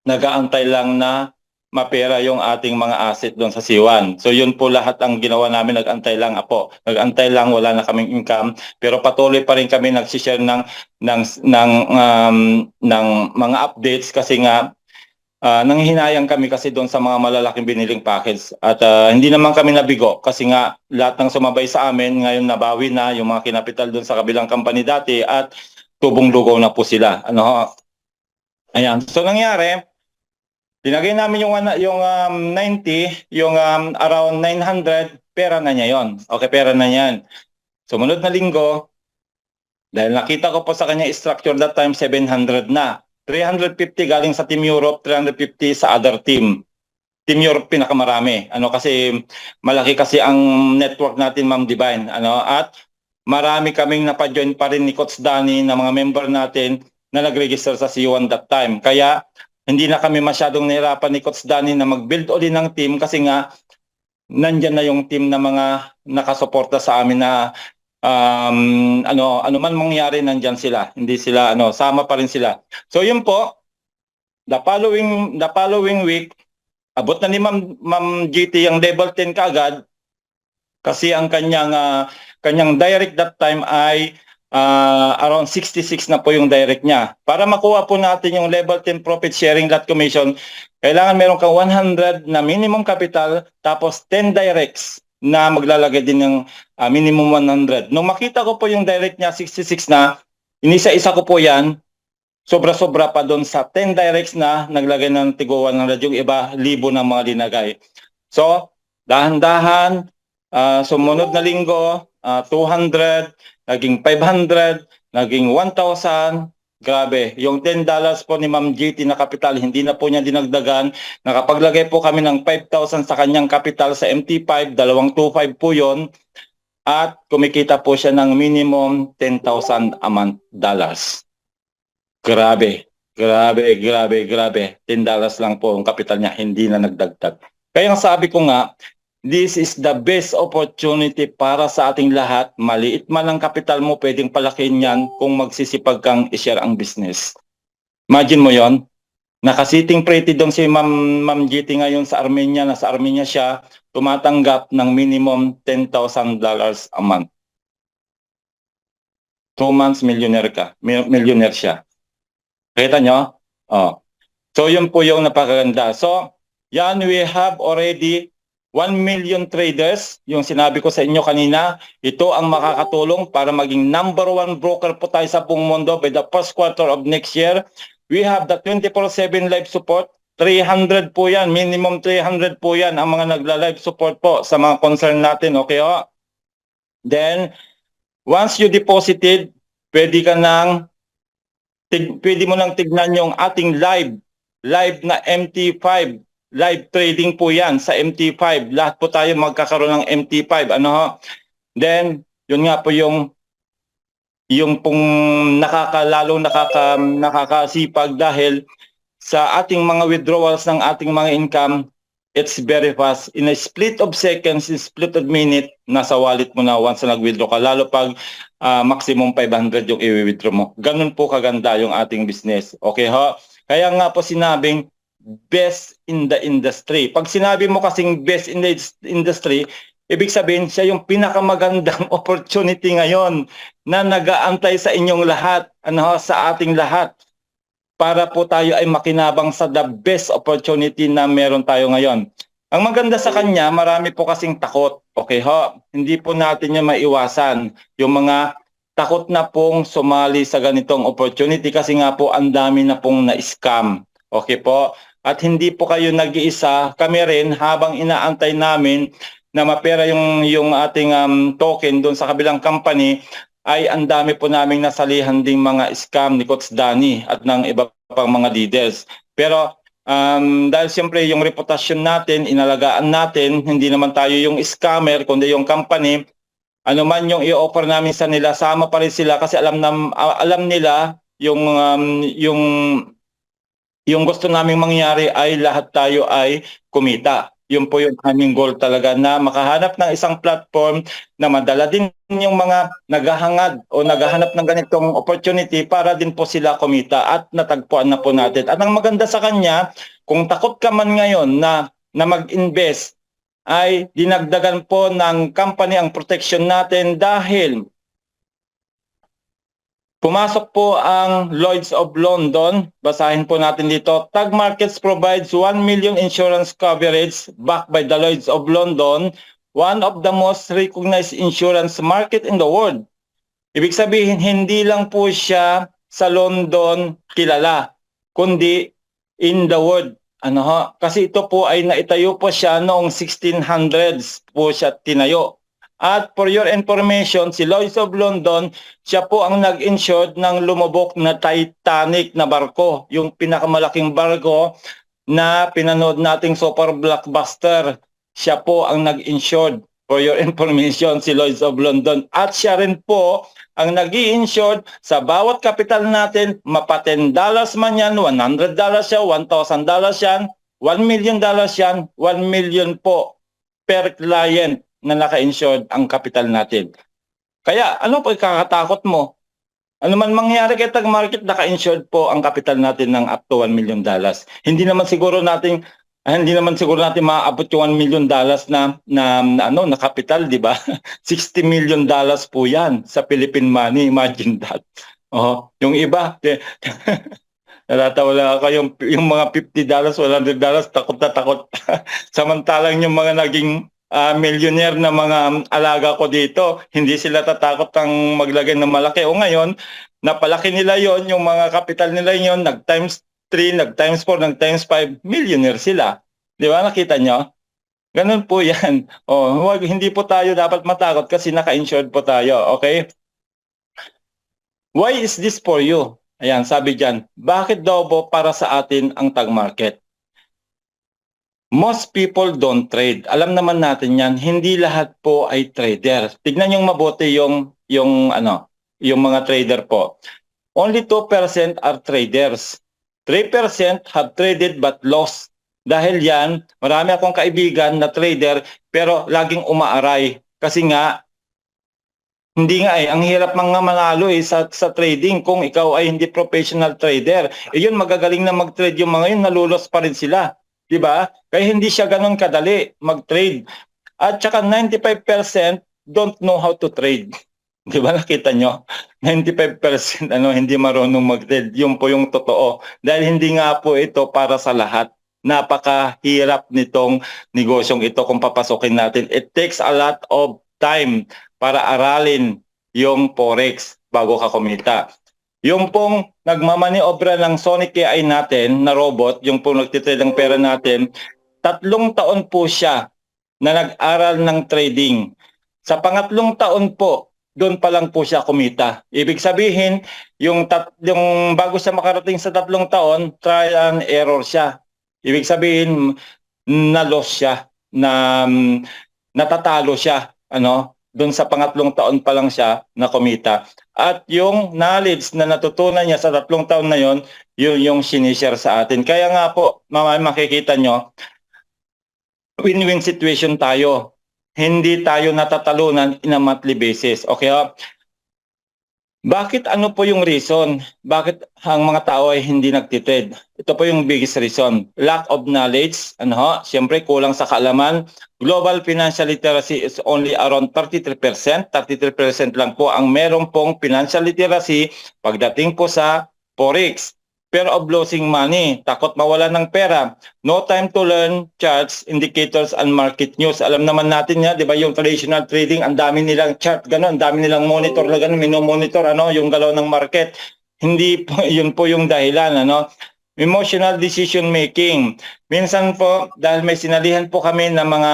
nag-aantay lang na mapera yung ating mga asset doon sa C1. So yun po lahat ang ginawa namin, nag-antay lang ako. Nag-antay lang, wala na kaming income, pero patuloy pa rin kami nag-share ng mga updates kasi nga nanghihinayang kami kasi doon sa mga malalaking biniling package at hindi naman kami nabigo kasi nga lahat ng sumabay sa amin ngayon nabawi na yung mga kinapital doon sa kabilang company dati at tubong-lugaw na po sila. Ano ho? Ayan. So nangyari, tinagay namin yung 90, yung around 900, pera na niya yon. Okay, pera na niyan. Sumunod na linggo, dahil nakita ko po sa kanya structure that time 700 na. 350 galing sa Team Europe, 350 sa other team. Team Europe pinakamarami. Ano kasi malaki kasi ang network natin, Ma'am Divine, ano, at marami kaming napa-join pa rin ni Coach Danny na mga member natin na nag-register sa C1 that time. Kaya hindi na kami masyadong nahirapan ni Coach Danny na mag-build ulit ng team kasi nga nandyan na yung team na mga nakasuporta sa amin na ano man mangyari nandyan sila. Hindi sila sama pa rin sila. So yun po, the following week abot na ni Ma'am GT yung level 10 kaagad kasi ang kanyang direct that time ay around 66 na po yung direct niya. Para makuha po natin yung level 10 profit sharing lot commission, kailangan meron kang 100 na minimum capital tapos 10 directs na maglalagay din ng minimum 100. Nung makita ko po yung direct niya 66 na, inisa-isa ko po yan, sobra-sobra pa doon sa 10 directs na naglagay ng tigo 100, yung iba libo ng mga linagay. So, dahan-dahan, sumunod na linggo, 200, naging 500, naging 1,000. Grabe, yung $10 po ni Ma'am GT na kapital, hindi na po niya dinagdagan. Nakapaglagay po kami ng 5,000 sa kanyang kapital sa MT5, 225 po yon. At kumikita po siya ng minimum 10,000 a month dollars. Grabe, grabe, grabe, grabe. $10 lang po ang kapital niya, hindi na nagdagdag. Kaya sabi ko nga, this is the best opportunity para sa ating lahat. Maliit man ang kapital mo, pwedeng palakihin yan kung magsisipag kang i-share ang business. Imagine mo yon, nakasiting pretty doon si Ma'am GT ngayon sa Armenia, nasa Armenia siya, tumatanggap ng minimum $10,000 a month. 2 months, millionaire ka. Millionaire siya. Kita nyo? Oh. So yun po yung napakaganda. So, yan, we have already 1 million traders. Yung sinabi ko sa inyo kanina, ito ang makakatulong para maging number 1 broker po tayo sa buong mundo by the first quarter of next year. We have the 24/7 live support. 300 po yan, minimum 300 po yan ang mga nagla-live support po sa mga concern natin, okay ho? Then, once you deposited, pwede mo nang tignan yung ating live na MT5, live trading po yan sa MT5. Lahat po tayo magkakaroon ng MT5, ano ho? Then, yun nga po yung pong nakakasipag dahil sa ating mga withdrawals ng ating mga income, it's very fast. In a split of seconds, split of minute, nasa wallet mo na once na nag-withdraw ka. Lalo pag maximum 500 yung i-withdraw mo. Ganun po kaganda yung ating business. Okay ho? Kaya nga po sinabing best in the industry. Pag sinabi mo kasing best in the industry, ibig sabihin siya yung pinakamagandang opportunity ngayon na nag-aantay sa inyong lahat, sa ating lahat, para po tayo ay makinabang sa the best opportunity na meron tayo ngayon. Ang maganda sa kanya, marami po kasing takot. Okay ho? Hindi po natin yung maiwasan. Yung mga takot na pong sumali sa ganitong opportunity kasi nga po ang dami na pong na-scam. Okay po? At hindi po kayo nag-iisa. Kami rin habang inaantay namin na mapera yung ating token doon sa kabilang company, ay ang dami po naming nasalihan ding mga scam ni Coach Danny at ng iba pang mga leaders. Pero dahil siyempre yung reputasyon natin, inalagaan natin, hindi naman tayo yung scammer, kundi yung company, ano man yung i-offer namin sa nila, sama pa rin sila kasi alam nila yung gusto naming mangyari ay lahat tayo ay kumita. Yun po yung aming goal talaga, na makahanap ng isang platform na madala din yung mga naghahangad o naghahanap ng ganitong opportunity para din po sila kumita, at natagpuan na po natin. At ang maganda sa kanya, kung takot ka man ngayon na mag-invest, ay dinagdagan po ng company ang protection natin dahil pumasok po ang Lloyd's of London. Basahin po natin dito. Tag Markets provides 1 million insurance coverage backed by the Lloyd's of London, one of the most recognized insurance market in the world. Ibig sabihin, hindi lang po siya sa London kilala, kundi in the world. Ano ho? Kasi ito po ay naitayo po siya noong 1600s po siya tinayo. At for your information, si Lloyd's of London, siya po ang nag-insured ng lumubog na Titanic na barko. Yung pinakamalaking barko na pinanood nating super blockbuster. Siya po ang nag-insured. For your information, si Lloyd's of London. At siya rin po ang nag-i-insured sa bawat kapital natin, mapa $10 man yan, $100 yan, $1,000 yan, $1 million yan, 1 million po per client na naka-insured ang kapital natin. Kaya ano po ikakatakot mo? Ano man mangyari kay Tag Market, naka-insured po ang kapital natin ng up to $1 million. Hindi naman siguro natin maaabot yung $1 million na kapital, di ba? $60 million po yan sa Philippine money. Imagine that. Oh, yung iba, natatawa lang ako, yung mga $50, $100, takot na takot. Samantalang yung mga naging millionaire na mga alaga ko dito, hindi sila tatakot ang maglagay ng malaki. O ngayon, napalaki nila yon, yung mga kapital nila yon, nag-times 3, nag-times 4, nag-times 5, millionaire sila. Di ba? Nakita nyo? Ganun po yan. O, hindi po tayo dapat matakot kasi naka-insured po tayo. Okay? Why is this for you? Ayan, sabi dyan, bakit daw po para sa atin ang Tag Market? Most people don't trade. Alam naman natin yan, hindi lahat po ay trader. Tignan yung mabuti yung mga trader po. Only 2% are traders. 3% have traded but lost. Dahil yan, marami akong kaibigan na trader pero laging umaaray. Kasi nga, hindi nga ang hirap mga manalo sa trading kung ikaw ay hindi professional trader. Yun, magagaling na mag-trade yung mga yun, nalulos pa rin sila. Diba? Kaya hindi siya ganun kadali mag-trade. At saka 95% don't know how to trade. Diba, nakita nyo? 95% hindi marunong mag-trade. Yun po yung totoo. Dahil hindi nga po ito para sa lahat. Napakahirap nitong negosyong ito kung papasokin natin. It takes a lot of time para aralin yung Forex bago ka kumita. Yung pong nagmamaniobra ng Sonic AI natin na robot, yung pong nagtitrade ng pera natin, 3 taon po siya na nag-aral ng trading. Sa pangatlong taon po, doon pa lang po siya kumita. Ibig sabihin, yung bago siya makarating sa 3 taon, trial and error siya. Ibig sabihin, na-loss siya, natatalo siya, doon sa pangatlong taon pa lang siya na kumita. At yung knowledge na natutunan niya sa 3 taon na yon, yun yung sinishare sa atin. Kaya nga po, makikita nyo, win-win situation tayo. Hindi tayo natatalunan in a monthly basis. Okay? Bakit ano po yung reason? Bakit ang mga tao ay hindi nagtitrade? Ito po yung biggest reason. Lack of knowledge. Siyempre kulang sa kaalaman. Global financial literacy is only around 33%. 33% lang po ang meron pong financial literacy pagdating po sa Forex. Fear of losing money, takot mawala ng pera, no time to learn charts, indicators, and market news. Alam naman natin yan, di ba, yung traditional trading, ang dami nilang chart, gano'n, ang dami nilang monitor na gano'n, minomonitor, yung galaw ng market. Hindi po, yun po yung dahilan, Emotional decision making. Minsan po, dahil may sinalihan po kami ng mga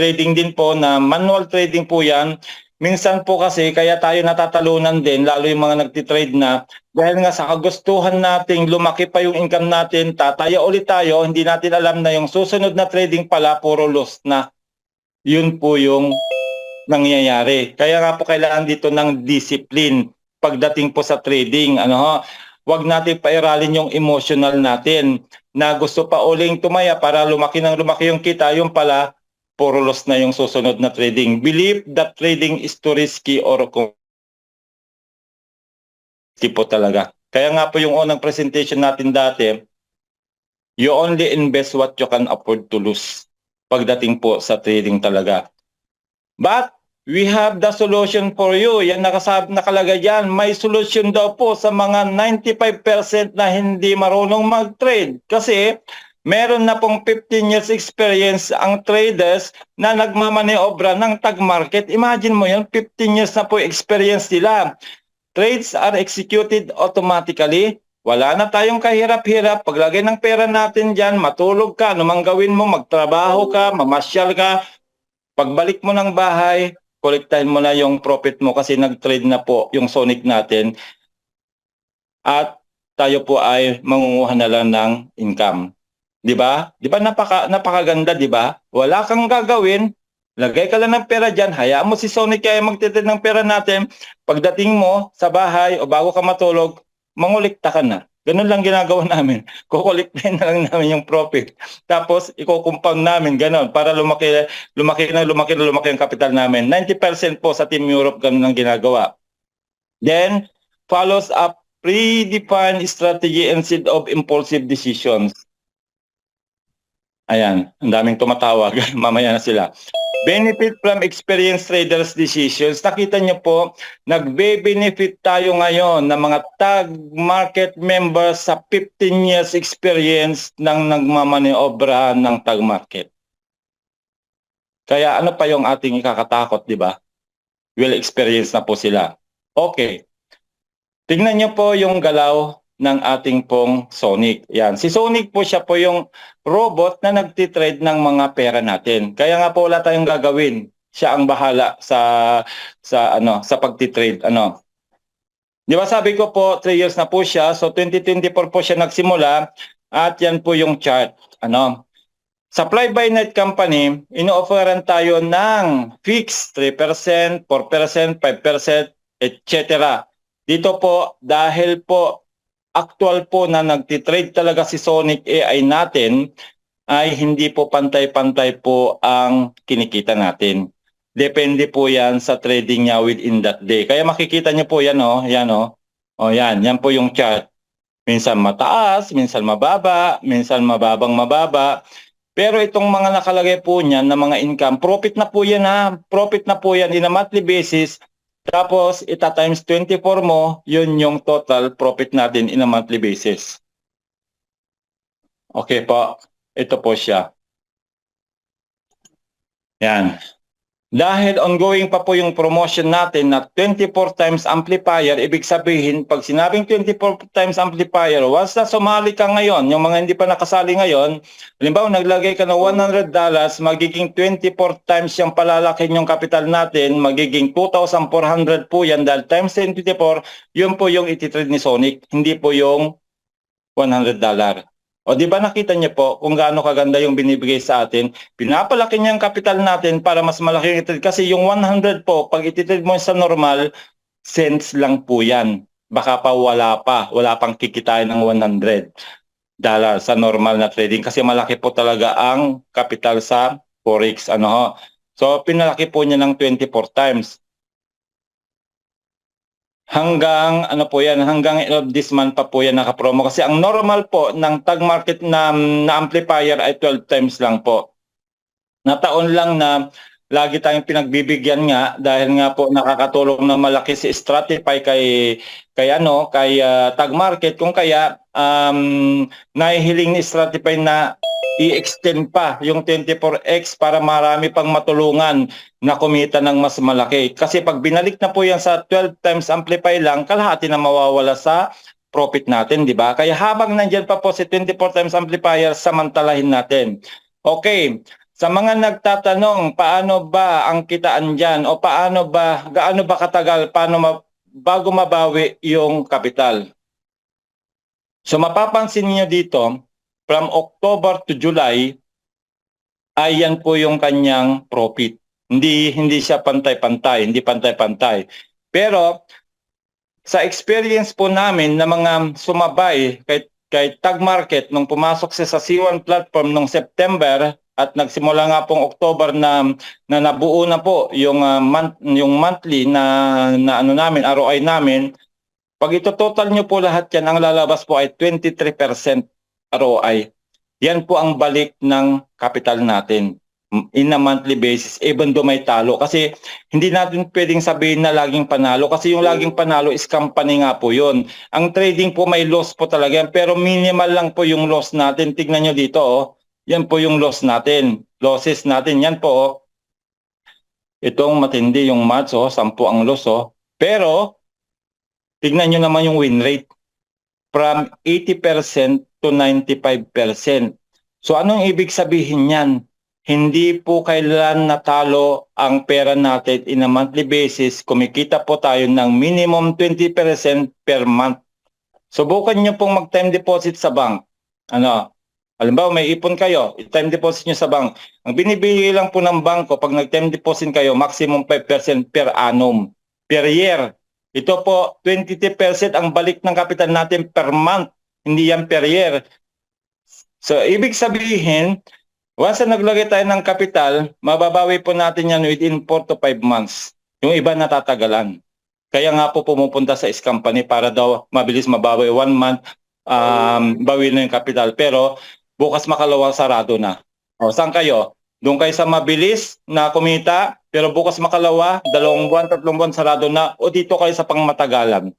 trading din po, na manual trading po yan, minsan po kasi kaya tayo natatalunan din, lalo yung mga nagtitrade na, dahil nga sa kagustuhan nating lumaki pa yung income natin, tataya ulit tayo, hindi natin alam na yung susunod na trading pala, puro loss na. Yun po yung nangyayari. Kaya nga po kailangan dito ng discipline pagdating po sa trading. wag natin pairalin yung emotional natin na gusto pa uling tumaya para lumaki ng lumaki yung kita, yung pala puro loss na yung susunod na trading. Believe that trading is too risky or tipo talaga. Kaya nga po yung unang presentation natin dati, you only invest what you can afford to lose pagdating po sa trading talaga. But we have the solution for you. Yan nakalagay dyan. May solution daw po sa mga 95% na hindi marunong mag-trade. Kasi meron na pong 15 years experience ang traders na nagmamaniobra ng tag market. Imagine mo yun, 15 years na po experience nila. Trades are executed automatically. Wala na tayong kahirap-hirap. Paglagay ng pera natin dyan, matulog ka, anumang gawin mo, magtrabaho ka, mamasyal ka. Pagbalik mo ng bahay, kolektahin mo na yung profit mo kasi nag-trade na po yung Sonic natin. At tayo po ay mangunguha na lang ng income. 'Di ba? 'Di ba napakaganda, 'di ba? Wala kang gagawin. Lagay ka lang ng pera diyan, hayaan mo si Sonic kaya magtitrade ng pera natin. Pagdating mo sa bahay o bago ka matulog, mangolekta ka na. Ganun lang ginagawa namin. Kukolektahin na lang namin yung profit. Tapos iko-compound namin ganun para lumaki ang kapital namin. 90% po sa Team Europe ganun ang ginagawa. Then follows up predefined strategy instead of impulsive decisions. Ayan, ang daming tumatawag. Mamaya na sila. Benefit from experienced traders decisions. Nakita niyo po, nagbe-benefit tayo ngayon ng mga tag market members sa 15 years experience ng nagmamaniobra ng tag market. Kaya ano pa yung ating ikakatakot, di ba? Well experienced na po sila. Okay. Tingnan niyo po yung galaw ng ating pong Sonic. Yan. Si Sonic po siya po yung robot na nagtitrade ng mga pera natin. Kaya nga po wala tayong gagawin. Siya ang bahala sa pagtitrade. Di ba sabi ko po 3 years na po siya. So 2024 po siya nagsimula at yan po yung chart. Sa fly-by-night company, ino-offeran tayo ng fixed 3%, 4%, 5%, etc. Dito po dahil po actual po na nagtitrade talaga si Sonic AI natin ay hindi po pantay-pantay po ang kinikita natin. Depende po yan sa trading niya within that day. Kaya makikita niyo po yan yan yan po yung chart. Minsan mataas, minsan mababa, minsan mababa. Pero itong mga nakalagay po niyan na mga income, profit na po yan Profit na po yan in a monthly basis. Tapos, ita-times 24 mo, yun yung total profit natin in a monthly basis. Okay po. Ito po siya. Yan. Dahil ongoing pa po yung promotion natin na 24 times amplifier, ibig sabihin, pag sinabing 24 times amplifier, once na sumali ka ngayon, yung mga hindi pa nakasali ngayon, halimbawa naglagay ka ng $100, magiging 24 times yung palalakin yung capital natin, magiging 2,400 po yan dahil times 24, yun po yung ititrade ni Sonic, hindi po yung $100. O di ba nakita niyo po kung gaano kaganda yung binibigay sa atin? Pinapalaki niya ang capital natin para mas malaki yung itrade. Kasi yung 100 po, pag ititrade mo sa normal, cents lang po yan. Baka pa wala pang kikitain ng $100 sa normal na trading. Kasi malaki po talaga ang capital sa Forex. So pinalaki po niya ng 24 times. Hanggang hanggang end of this month pa po yan nakapromo kasi ang normal po ng tag market na amplifier ay 12 times lang po. Nataon lang na lagi tayong pinagbibigyan nga dahil nga po nakakatulong na malaki si Stratify kay tag market kung kaya nahihiling ni Stratify na i-extend pa yung 24x para marami pang matulungan na kumita ng mas malaki. Kasi pag binalik na po yan sa 12 times amplify lang, kalahati na mawawala sa profit natin, di ba? Kaya habang nandyan pa po si 24 times amplifier, samantalahin natin. Okay, sa mga nagtatanong, paano ba ang kitaan dyan? O gaano ba katagal, bago mabawi yung kapital? So mapapansin niyo dito, from October to July, ay yan po yung kanyang profit. Hindi siya pantay-pantay, hindi pantay-pantay. Pero sa experience po namin na mga sumabay kay Tag Market nung pumasok siya sa C1 platform nung September at nagsimula nga pong October na nabuo na po yung yung monthly na ano namin ROI namin. Pag ito total nyo po lahat yan, ang lalabas po ay 23% ROI. Yan po ang balik ng capital natin in a monthly basis, even though may talo. Kasi hindi natin pwedeng sabihin na laging panalo. Kasi yung laging panalo is company nga po yun. Ang trading po may loss po talaga yan. Pero minimal lang po yung loss natin. Tignan nyo dito, oh. Yan po yung loss natin. Losses natin. Yan po, oh. Itong matindi yung match, oh. 10 ang loss, oh. Pero, tignan nyo naman yung win rate. From 80% to 95%. So anong ibig sabihin yan? Hindi po kailan natalo ang pera natin in a monthly basis. Kumikita po tayo ng minimum 20% per month. Subukan nyo pong mag-time deposit sa bank. Ano? Halimbawa, may ipon kayo, i-time deposit nyo sa bank. Ang binibigay lang po ng bangko, pag nag-time deposit kayo, maximum 5% per annum, per year. Ito po, 20% ang balik ng kapital natin per month. Hindi yan per year. So, ibig sabihin, once na naglagay tayo ng kapital, mababawi po natin yan within 4 to 5 months. Yung iba natatagalan. Kaya nga po pumupunta sa company para daw mabilis mabawi 1 month, bawi na yung kapital. Pero bukas makalawa sarado na. O, saan kayo? Doon kayo sa mabilis na kumita, pero bukas makalawa, 2 buwan, 3 buwan sarado na, o dito kayo sa pangmatagalan.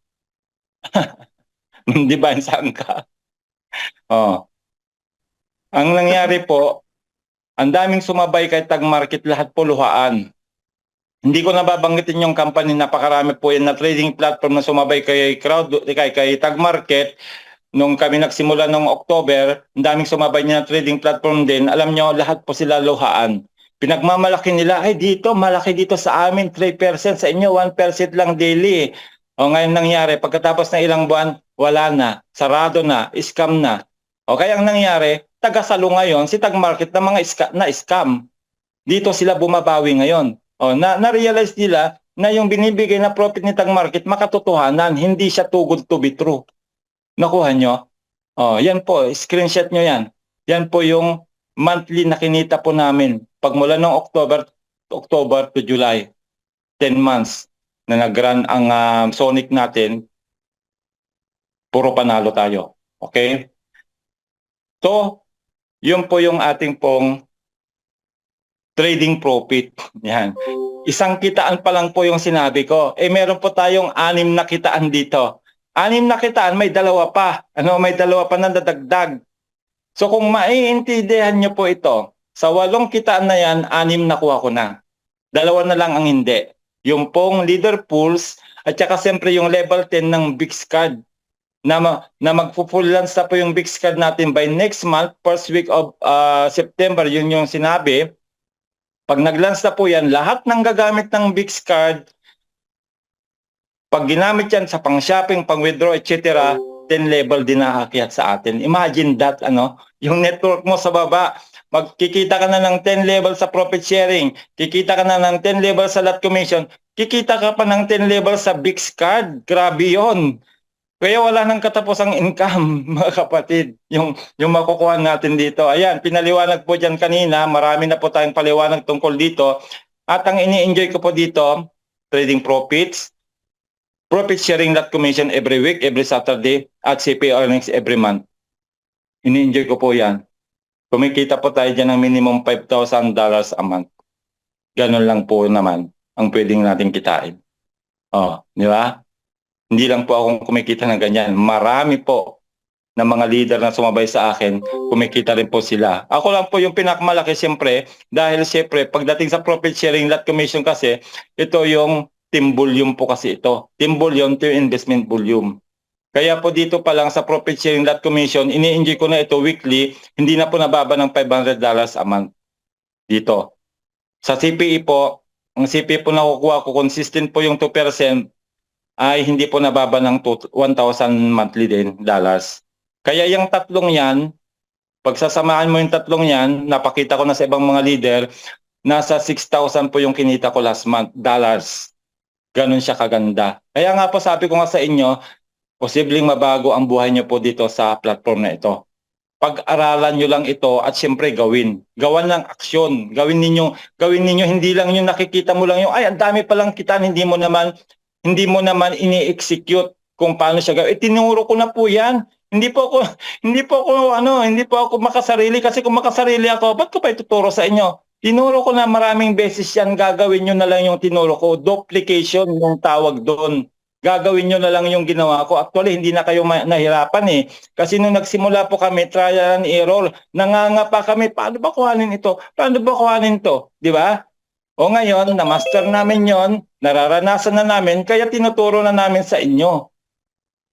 Di ba? Saan ka? Oh. Ang nangyari po, ang daming sumabay kay Tag Market, lahat po luhaan. Hindi ko nababanggitin yung company, napakarami po yan na trading platform na sumabay kay Tag Market. Nung kami nagsimula noong October, ang daming sumabay niya na trading platform din. Alam nyo, lahat po sila luhaan. Pinagmamalaki nila, ay dito, malaki dito sa amin, 3%, sa inyo 1% lang daily. O ngayon nangyari, pagkatapos ng ilang buwan, wala na, sarado na, scam na. O kaya ang nangyari, taga-salo ngayon, si Tag Market na mga scam. Dito sila bumabawi ngayon. O, na-realize nila na yung binibigay na profit ni Tag Market, makatotohanan, hindi siya too good to be true. Nakuha nyo? O, yan po, screenshot nyo yan. Yan po yung monthly na kinita po namin. Pagmula ng October to July, 10 months na nag-run ang Sonic natin, puro panalo tayo. Okay? So, yun po yung ating pong trading profit. Yan. Isang kitaan pa lang po yung sinabi ko. Eh, meron po tayong 6 na kitaan dito. 6 na kitaan, may 2 pa. Ano, may 2 pa na dadagdag. So, kung maiintindihan nyo po ito, sa 8 kitaan na yan, 6 nakuha ko na. 2 na lang ang hindi. Yung pong leader pools, at saka siyempre yung level 10 ng VIX card na magpo-full launch na po yung VIX card natin by next month, first week of September, yun yung sinabi. Pag nag-launch na po yan, lahat ng gagamit ng VIX card, pag ginamit yan sa pang-shopping, pang-withdraw, etc., 10 level din naakyat sa atin. Imagine that, ano, yung network mo sa baba, magkikita ka na ng 10 level sa profit sharing, kikita ka na ng 10 level sa lot commission, kikita ka pa ng 10 level sa VIX card. Grabe yun. Kaya wala nang katapusang income, mga kapatid, yung makukuha natin dito. Ayan, pinaliwanag po dyan kanina, marami na po tayong paliwanag tungkol dito. At ang ini-enjoy ko po dito, trading profits, profit sharing lot commission every week, every Saturday, at CPA earnings every month. Ini-enjoy ko po yan. Kumikita po tayo dyan ng minimum $5,000 a month. Ganun lang po naman ang pwedeng natin kitain. Oh, di ba? Hindi lang po akong kumikita ng ganyan. Marami po na mga leader na sumabay sa akin, kumikita rin po sila. Ako lang po yung pinakamalaki siyempre, dahil siyempre pagdating sa profit sharing lot commission kasi, ito yung team volume po kasi ito. Team volume, team investment volume. Kaya po dito pa lang sa profit sharing lot commission, ini-enjoy ko na ito weekly, hindi na po nababa ng $500 a month dito. Sa CPE po, ang CPE po nakukuha ko, consistent po yung 2%, ay hindi po nababa ng 1,000 monthly din dollars. Kaya yung tatlong yan, pagsasamahan mo yung tatlong yan, napakita ko na sa ibang mga leader, nasa 6,000 po yung kinita ko last month, dollars. Ganun siya kaganda. Kaya nga po sabi ko nga sa inyo, posibleng mabago ang buhay niyo po dito sa platform na ito. Pag-aralan nyo lang ito at siyempre gawin. Gawan ng aksyon. Gawin ninyo, hindi lang yung nakikita mo lang yung, ay, ang dami palang kitaan, hindi mo naman ini-execute kung paano siya gawin. Tinuro ko na po yan. Hindi po ako makasarili kasi kung makasarili ako, ba't ko pa ituturo sa inyo? Tinuro ko na maraming beses yan, gagawin nyo na lang yung tinuro ko. Duplication yung tawag doon. Gagawin nyo na lang yung ginawa ko. Actually, hindi na kayo nahirapan eh. Kasi nung nagsimula po kami, trial and error, nangangapa kami, paano ba kuhanin ito? Paano ba kuhanin ito? Di ba? O ngayon, na-master namin yon, nararanasan na namin, kaya tinuturo na namin sa inyo.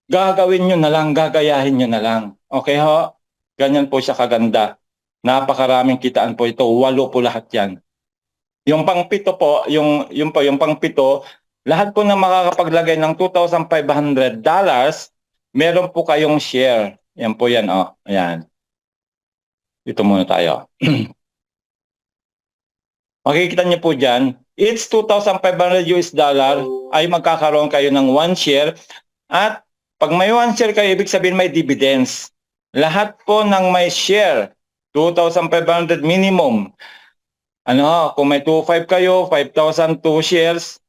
Gagawin nyo na lang, gagayahin nyo na lang. Okay ho? Ganyan po siya kaganda. Napakaraming kitaan po ito. 8 po lahat yan. Yung pang-7 po, yung pang-7, lahat po na makakapaglagay ng $2,500, meron po kayong share. Yan po yan, oh. Ayan. Dito muna tayo. Makikita niyo po dyan, each $2,500 ay magkakaroon kayo ng 1 share. At pag may 1 share kayo, ibig sabihin may dividends. Lahat po ng may share, 2,500 minimum. Kung may 2,500 kayo, 5,000 2 shares,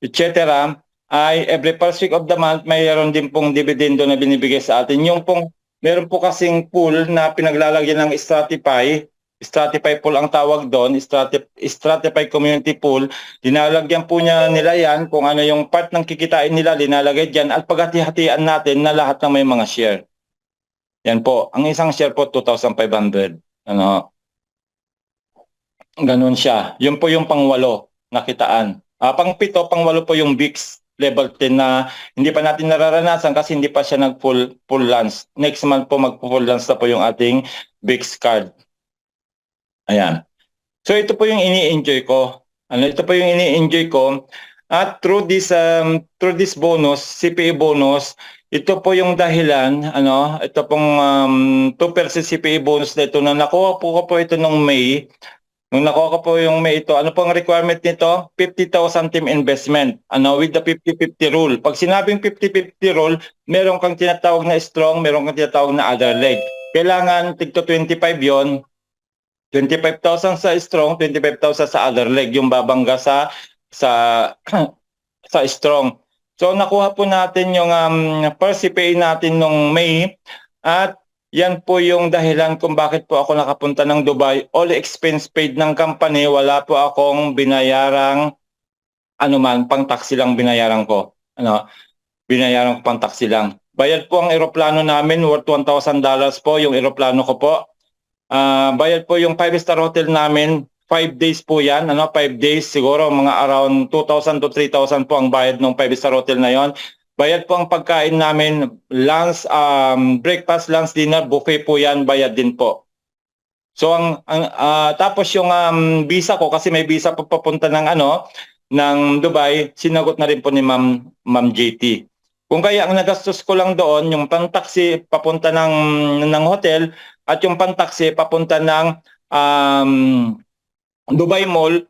etc. ay every first week of the month, mayroon din pong dividendo na binibigay sa atin. Meron po kasing pool na pinaglalagyan ng Stratify. Stratify pool ang tawag doon, Stratify Community Pool. Dinalagyan po nila yan kung ano yung part ng kikitain nila, linalagay dyan at paghati-hatian natin na lahat ng may mga share. Yan po, ang isang share po 2,500. Ganun siya. Yun po yung pang-8 na kitaan. Pang-7, pang-8 po yung VIX level 10 na hindi pa natin nararanasan kasi hindi pa siya nag-full launch. Next month po mag-full launch na po yung ating VIX card. Ayan. So ito po yung ini-enjoy ko. Ito po yung ini-enjoy ko. At through this bonus, CPA bonus, ito po yung dahilan, ito pong 2% CPA bonus na ito na nakuha po ko po ito nung May. Nung nakuha ko po yung May ito, ano pong requirement nito? 50,000 team investment. With the 50-50 rule. Pag sinabing 50-50 rule, meron kang tinatawag na strong, meron kang tinatawag na other leg. Kailangan tigto 25 yon. 25,000 sa strong, 25,000 sa other leg, yung babangga sa strong. So nakuha po natin yung first CPA natin nung May at yan po yung dahilan kung bakit po ako nakapunta ng Dubai. All expense paid ng company, wala po akong binayarang pang-taxi lang binayaran ko. Binayaran ko pang-taxi lang. Bayad po ang eroplano namin, worth $1,000 po yung eroplano ko po. Bayad po yung 5-star hotel namin, 5 days po yan, 5 days siguro, mga around 2,000 to 3,000 po ang bayad ng 5-star hotel na yon. Bayad po ang pagkain namin, lunch, breakfast, lunch, dinner, buffet po yan, bayad din po. So tapos yung visa ko, kasi may visa po papunta ng Dubai, sinagot na rin po ni Ma'am JT. Kung kaya ang nagastos ko lang doon, yung pang-taxi papunta ng hotel at yung pang-taxi papunta ng Dubai Mall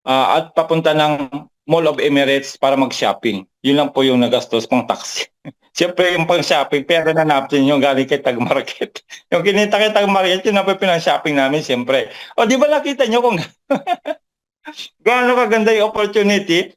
at papunta ng Mall of Emirates para mag-shopping. Yun lang po yung nagastos pang-taxi. Siyempre yung pang-shopping, pera na natin yung galing kay Tag Market. Yung kinita kay Tag Market, yun na po pinang-shopping namin siyempre. O di ba nakita nyo kung gaano kaganda yung opportunity?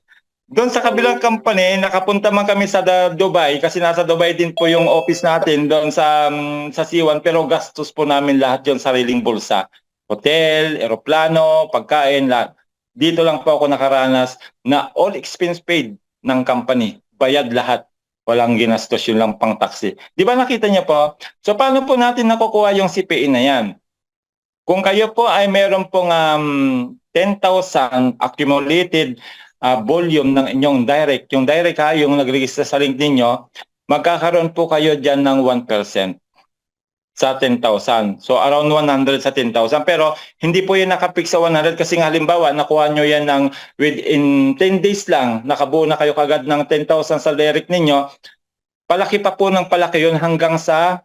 Doon sa kabilang company, nakapunta man kami sa Dubai kasi nasa Dubai din po yung office natin doon sa C1 pero gastos po namin lahat yung sariling bulsa. Hotel, eroplano, pagkain, lahat. Dito lang po ako nakaranas na all expense paid ng company. Bayad lahat. Walang ginastos, yun lang pang taxi. Di ba nakita niyo po? So paano po natin nakukuha yung CPA na yan? Kung kayo po ay meron pong 10,000 accumulated volume ng inyong direct, yung direct yung nag-register sa link ninyo, magkakaroon po kayo dyan ng 1% sa 10,000. So around 100 sa 10,000. Pero hindi po yun nakapik sa 100 kasi nga halimbawa, nakuha nyo yan within 10 days lang, nakabuo na kayo kagad ng 10,000 sa direct ninyo, palaki pa po ng palaki yun hanggang sa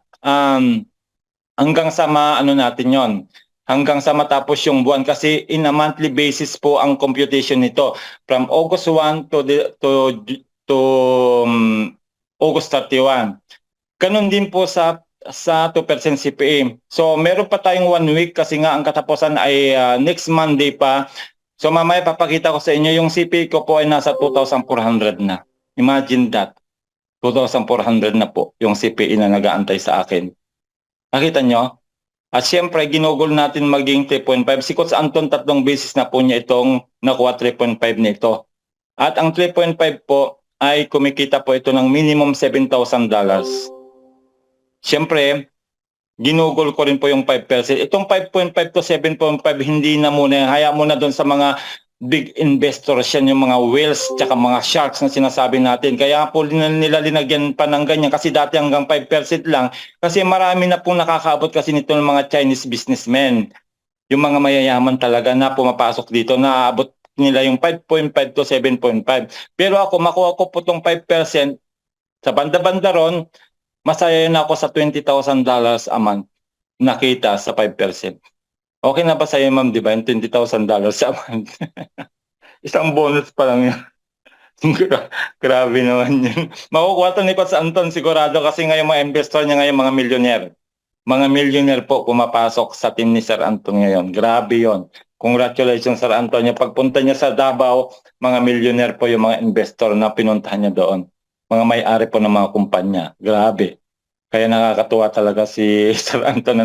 natin yon. hanggang sa matapos yung buwan kasi in a monthly basis po ang computation nito from August 1 to August 31. Ganun din po sa 2% CPA. So meron pa tayong 1 week kasi nga ang katapusan ay next Monday pa. So mamaya papakita ko sa inyo yung CPA ko po ay nasa 2,400 na. Imagine that. 2,400 na po yung CPA na nag-aantay sa akin. Nakita nyo? At syempre, ginugol natin maging 3.5. Si Coach Anton, 3 beses na po niya itong nakuha 3.5 nito. At ang 3.5 po ay kumikita po ito ng minimum $7,000. Syempre, ginugol ko rin po yung 5%. Itong 5.5 to 7.5, hindi na muna. Haya mo na doon sa mga big investors yan, yung mga whales tsaka mga sharks na sinasabi natin. Kaya po nila linagyan pa ng ganyan kasi dati hanggang 5% lang. Kasi marami na pong nakakaabot kasi nito ng mga Chinese businessmen. Yung mga mayayaman talaga na pumapasok dito, naabot nila yung 5.5 to 7.5. Pero ako, makuha ko po itong 5%. Sa banda-banda ron, masaya na ako sa $20,000 a month nakita sa 5%. Okay na ba sa'yo, ma'am, di ba? Yung $20,000 a month. Isang bonus pa lang yun. Grabe naman yun. Makukuha to ni Coach Anton sigurado kasi ngayon mga investor niya ngayon mga millionaire. Mga millionaire po pumapasok sa team ni Sir Anton ngayon. Grabe yon. Congratulations, Sir Anton. Pagpunta niya sa Davao, mga millionaire po yung mga investor na pinuntahan niya doon. Mga may-ari po ng mga kumpanya. Grabe. Kaya nakakatuwa talaga si Sir Anton.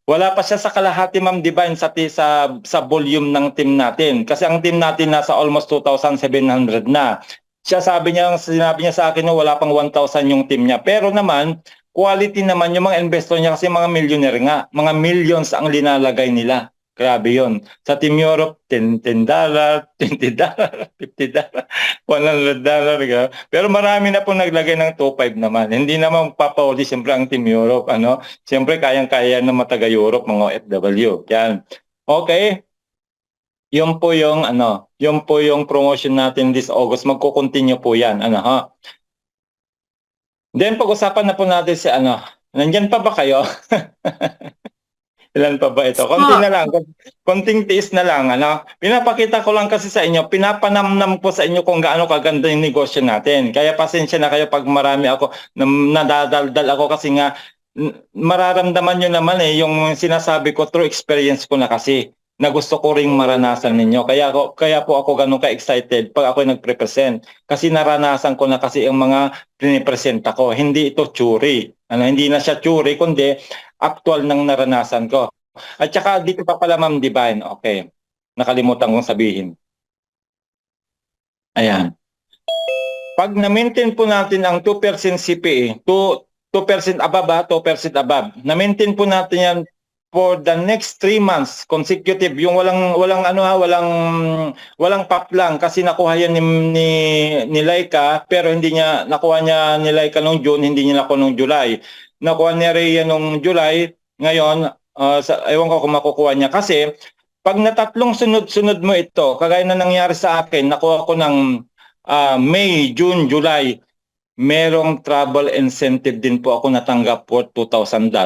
Wala pa siya sa kalahati, Ma'am Divine, sa volume ng team natin. Kasi ang team natin nasa almost 2,700 na. Sinabi niya sa akin na wala pang 1,000 yung team niya. Pero naman, quality naman yung mga investor niya kasi mga millionaire nga. Mga millions ang linalagay nila. Grabe yun. Sa Team Europe, $10, $20, $50, $100. Pero marami na po naglagay ng 2.5 naman. Hindi naman papauli siyempre ang Team Europe. Siyempre kayang-kaya na mataga Europe, mga OFW. Yan. Okay. Yun po yung promotion natin this August. Magko-continue po yan. Then pag-usapan na po natin si Nandyan pa ba kayo? Ilan pa ba ito? Konti na lang. Konting tiis na lang. Pinapakita ko lang kasi sa inyo, pinapanamnam ko sa inyo kung gaano kaganda yung negosyo natin. Kaya pasensya na kayo pag marami ako, nadadaldal ako kasi nga, mararamdaman nyo naman yung sinasabi ko through experience ko na kasi, na gusto ko ring maranasan ninyo. Kaya po ako ganun ka-excited pag ako nagre-present. Kasi naranasan ko na kasi ang mga pinipresent ako. Hindi ito theory. Hindi na siya theory, kundi actual nang naranasan ko. At saka dito pa pala, Ma'am Divine. Okay. Nakalimutan kong sabihin. Ayan. Pag na-maintain po natin ang 2% CPA, 2% above, 2% above. Na-maintain po natin yan for the next 3 months consecutive, yung walang pop lang kasi nakuha yan ni Laika, pero hindi niya nakuha niya ni Laika nung June, hindi niya nakuha nung July. Nakuha ni Rhea nung July, ngayon ewan ko kung makukuha niya kasi pag natatlong sunod-sunod mo ito, kagaya na nangyari sa akin, nakuha ko ng May, June, July, merong travel incentive din po ako natanggap for $2,000.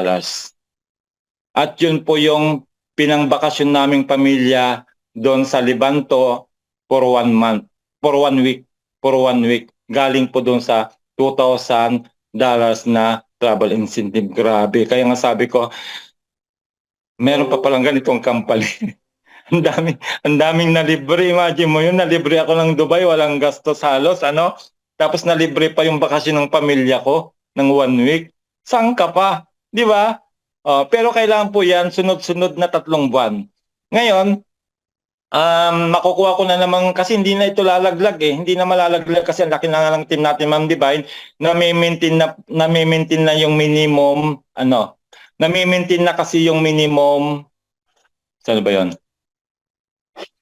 At yun po yung pinangbakasyon naming pamilya doon sa Levanto for 1 month, for 1 week. Galing po doon sa $2,000 na travel incentive. Grabe. Kaya nga sabi ko, meron pa palang ganitong company. Ang daming nalibre. Imagine mo yun, nalibre ako ng Dubai, walang gastos halos, Tapos nalibre pa yung bakasyon ng pamilya ko ng 1 week. Saan ka pa? Di ba? Pero kailangan po yan, sunod-sunod na 3 buwan. Ngayon, makukuha ko na naman, kasi hindi na ito lalaglag Hindi na malalaglag kasi ang laki na nga ng team natin, Ma'am Divine, na-maintain na yung minimum, na-maintain na kasi yung minimum, saan ba yun?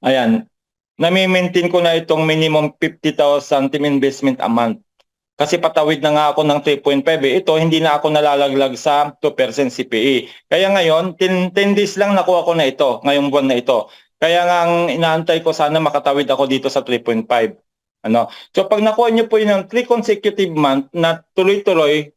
Ayan, na-maintain ko na itong minimum 50,000 team investment a month. Kasi patawid na nga ako ng 3.5 Ito, hindi na ako nalalaglag sa 2% CPA. Kaya ngayon, 10 days lang nakuha ko na ito, ngayong buwan na ito. Kaya nga ang inaantay ko sana makatawid ako dito sa 3.5. So pag nakuha niyo po yun ng 3 consecutive month na tuloy-tuloy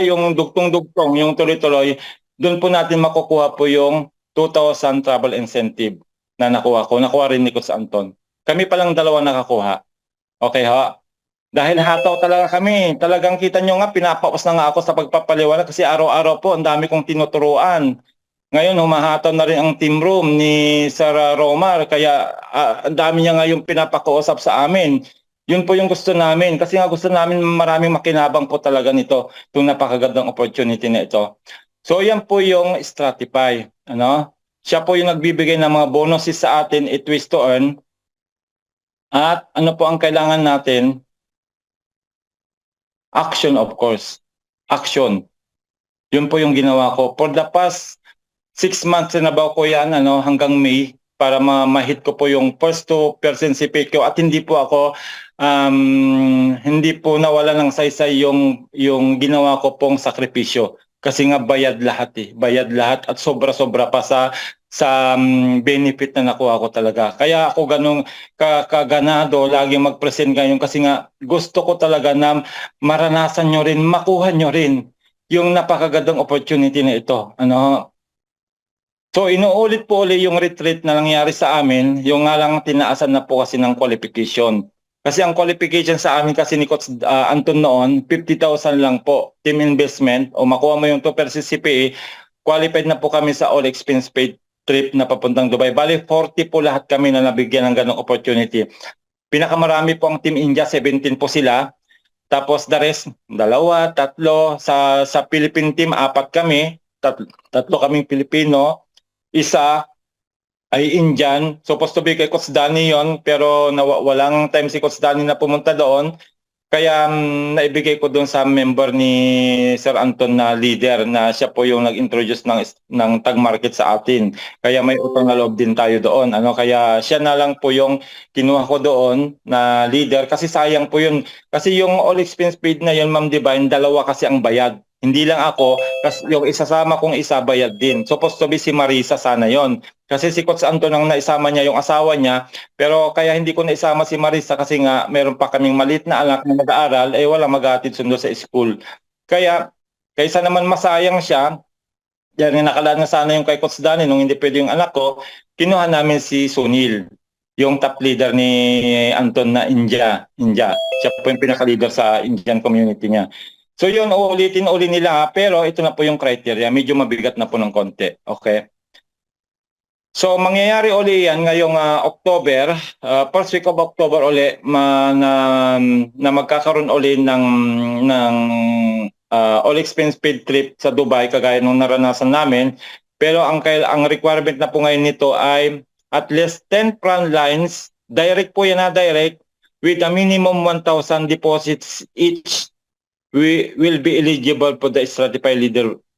yung dugtong-dugtong, yung tuloy-tuloy, doon po natin makukuha po yung 2,000 travel incentive na nakuha ko. Nakuha rin ni Coach Anton. Kami palang dalawa nakakuha. Okay ho? Dahil hataw talaga kami. Talagang kita nyo nga, pinapaus na nga ako sa pagpapaliwanag kasi araw-araw po, ang dami kong tinuturuan. Ngayon, humahataw na rin ang team room ni Sir Romar. Kaya ang dami niya nga yung pinapakausap sa amin. Yun po yung gusto namin. Kasi nga gusto namin maraming makinabang po talaga nito. Itong napakagandang opportunity na ito. So yan po yung Stratify. Ano? Siya po yung nagbibigay ng mga bonuses sa atin, twist to earn. At ano po ang kailangan natin? Action, of course. Action. Yun po yung ginawa ko. For the past 6 months na ba ko yan, hanggang May, para ma-hit ko po yung first 2% CPQ at hindi po ako, hindi po nawala ng saysay yung ginawa ko pong sakripisyo. Kasi nga bayad lahat bayad lahat at sobra-sobra pa sa benefit na nakuha ko talaga. Kaya ako ganung kaganado lagi mag-present ngayon kasi nga gusto ko talaga na maranasan nyo rin, makuha nyo rin yung napakagandang opportunity na ito. So inuulit po ulit yung retreat na nangyari sa amin, yung nga lang tinaasan na po kasi ng qualification. Kasi ang qualification sa amin kasi ni Coach Anton noon, 50,000 lang po, team investment, o makuha mo yung 2% CPA, qualified na po kami sa all expense paid trip na papuntang Dubai. Bali, 40 po lahat kami na nabigyan ng ganong opportunity. Pinakamarami po ang Team India, 17 po sila. Tapos the rest, 2, 3. Sa Philippine team, 4 kami. Tatlo kaming Pilipino. Isa ay Indian. Supposed to be kay Coach Danny yon, pero walang time si Coach Danny na pumunta doon. Kaya naibigay ko doon sa member ni Sir Anton na leader na siya po yung nag-introduce ng tag market sa atin. Kaya may utang na loob din tayo doon. Kaya siya na lang po yung kinuha ko doon na leader kasi sayang po yun. Kasi yung all expense paid na yun, Ma'am Divine, 2 kasi ang bayad. Hindi lang ako, kasi yung isasama kong isa bayad din. Supposed to be si Marisa sana yon. Kasi si Coach Anton ang naisama niya yung asawa niya, pero kaya hindi ko naisama si Marisa kasi nga meron pa kaming maliit na anak na nag-aaral, wala maghatid sundo sa school. Kaya, kaysa naman masayang siya, yan nakalaan na sana yung kay Coach Danny nung hindi pwede yung anak ko, kinuha namin si Sunil, yung top leader ni Anton na India. Siya po yung pinaka-leader sa Indian community niya. So yun, uulitin nila, pero ito na po yung criteria, medyo mabigat na po ng konti. Okay? So mangyayari uli yan ngayong October, first week of October uli na magkakaroon uli ng all expense paid trip sa Dubai kagaya nung naranasan namin. Pero ang requirement na po ngayon nito ay at least 10 front lines, direct po yan direct, with a minimum 1,000 deposits each. We will be eligible for the Stratify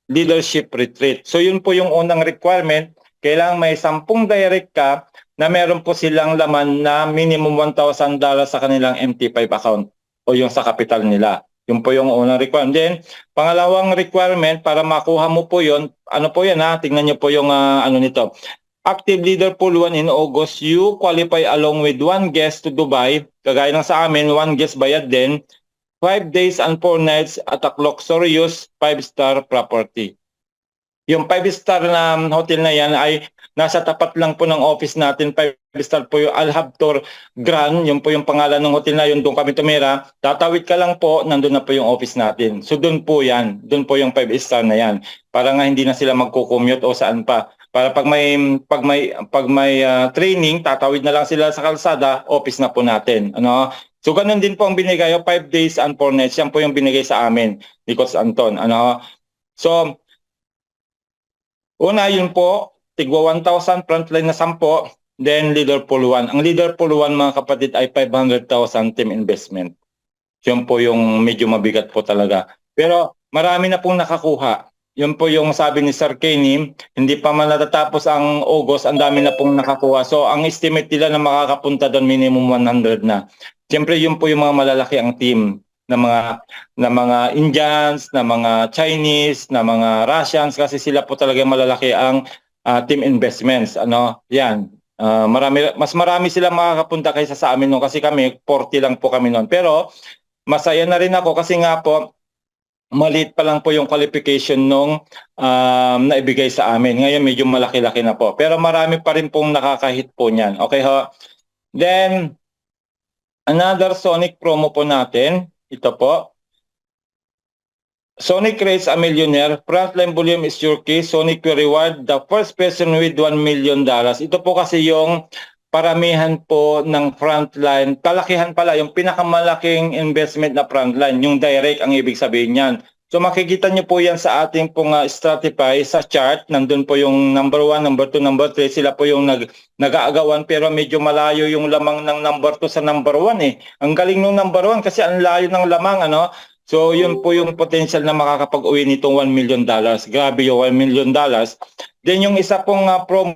leadership retreat. So yun po yung unang requirement. Kailangan may 10 direct ka na meron po silang laman na minimum $1,000 sa kanilang MT5 account o yung sa capital nila. Yun po yung unang requirement. Then, pangalawang requirement para makuha mo po yun, po yan tingnan nyo po yung nito. Active Leader Pool 1 in August, you qualify along with 1 guest to Dubai. Kagaya ng sa amin, 1 guest bayad din. 5 days and 4 nights at a luxurious 5-star property. Yung 5-star na hotel na yan ay nasa tapat lang po ng office natin. 5-star po yung Al-Habtoor Grand. Yun po yung pangalan ng hotel na yun. Doon kami tumira. Tatawid ka lang po, nandun na po yung office natin. So doon po yan. Doon po yung 5-star na yan. Para nga hindi na sila magko-commute o saan pa. Para pag may training, tatawid na lang sila sa kalsada, office na po natin. So ganun din po ang binigay, 5 days and 4 nights. Yan po yung binigay sa amin ni Coach Anton. So, una yun po, tigwa 1,000, frontline na 10, then leader pool 1. Ang leader pool 1 mga kapatid ay 500,000 team investment. Yun po yung medyo mabigat po talaga. Pero marami na pong nakakuha. Yun po yung sabi ni Sir Kenny, hindi pa man natatapos ang August, ang dami na pong nakakuha. So ang estimate nila na makakapunta doon minimum 100 na. Siyempre yun po yung mga malalaki ang team na mga Indians, na mga Chinese, na mga Russians kasi sila po talaga malalaki ang team investments. Yan. Mas marami sila makakapunta kaysa sa amin noon kasi kami 40 lang po kami noon. Pero masaya na rin ako kasi nga po maliit pa lang po yung qualification nung naibigay sa amin. Ngayon medyo malaki-laki na po. Pero marami pa rin pong nakakahit po niyan. Okay ho? Then, another Sonic promo po natin. Ito po. Sonic Race a Millionaire, Frontline Volume is your key. Sonic will reward the first person with $1 million. Ito po kasi yung paramihan po ng frontline. Kalakihan pala, yung pinakamalaking investment na frontline, yung direct ang ibig sabihin niyan. So makikita nyo po yan sa ating pong Stratify sa chart. Nandun po yung number 1, number 2, number 3. Sila po yung nag-aagawan pero medyo malayo yung lamang ng number 2 sa number 1 eh. Ang galing ng number 1 kasi ang layo ng lamang ano. So, yun po yung potential na makakapag-uwi nitong $1 million. Grabe yung $1 million. Then, yung isa pong promo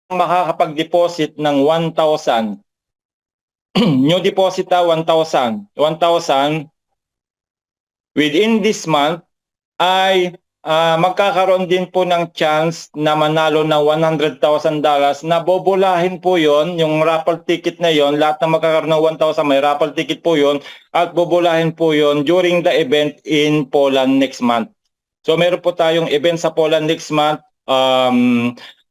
makakapag-deposit ng 1,000. New deposit 1,000. 1,000 within this month ay magkakaroon din po ng chance na manalo ng $100,000 na bobolahin po yon yung raffle ticket na yon lahat na magkakaroon ng 1,000 may raffle ticket po yon at bobolahin po yon during the event in Poland next month. So meron po tayong event sa Poland next month,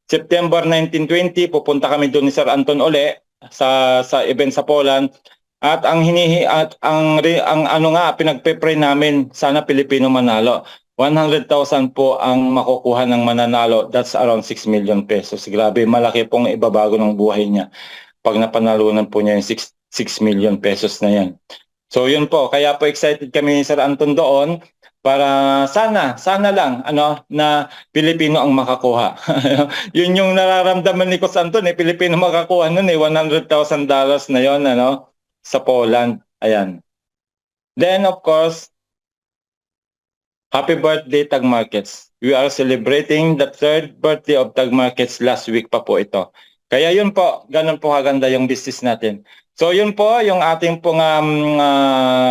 September 19-20, pupunta kami doon ni Sir Anton uli sa event sa Poland. At ang ano nga pinagpe-pray namin, sana Pilipino manalo. 100,000 po ang makukuha ng mananalo. That's around 6 million pesos. Grabe, malaki pong ibabago ng buhay niya. Pag napanalunan po niya yung 6 million pesos na yan. So yun po, kaya po excited kami ni Sir Anton doon para sana lang na Pilipino ang makakuha. Yun yung nararamdaman ni Coach Anton, Pilipino makakuha nun $100,000 na yon sa Poland. Ayan. Then of course, happy birthday, Tag Markets. We are celebrating the 3rd birthday of Tag Markets last week pa po ito. Kaya yun po, ganun po kaganda yung business natin. So yun po, yung ating pong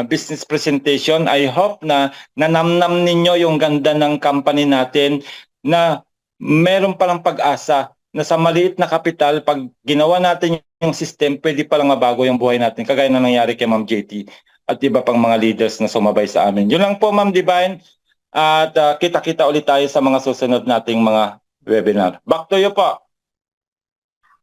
business presentation. I hope na nanamnam ninyo yung ganda ng company natin na meron palang pag-asa na sa maliit na kapital, pag ginawa natin yung system, pwede palang mabago yung buhay natin. Kagaya na nangyari kay Ma'am JT at iba pang mga leaders na sumabay sa amin. Yun lang po, Ma'am Divine. At kita-kita ulit tayo sa mga susunod nating mga webinar. Back to you po.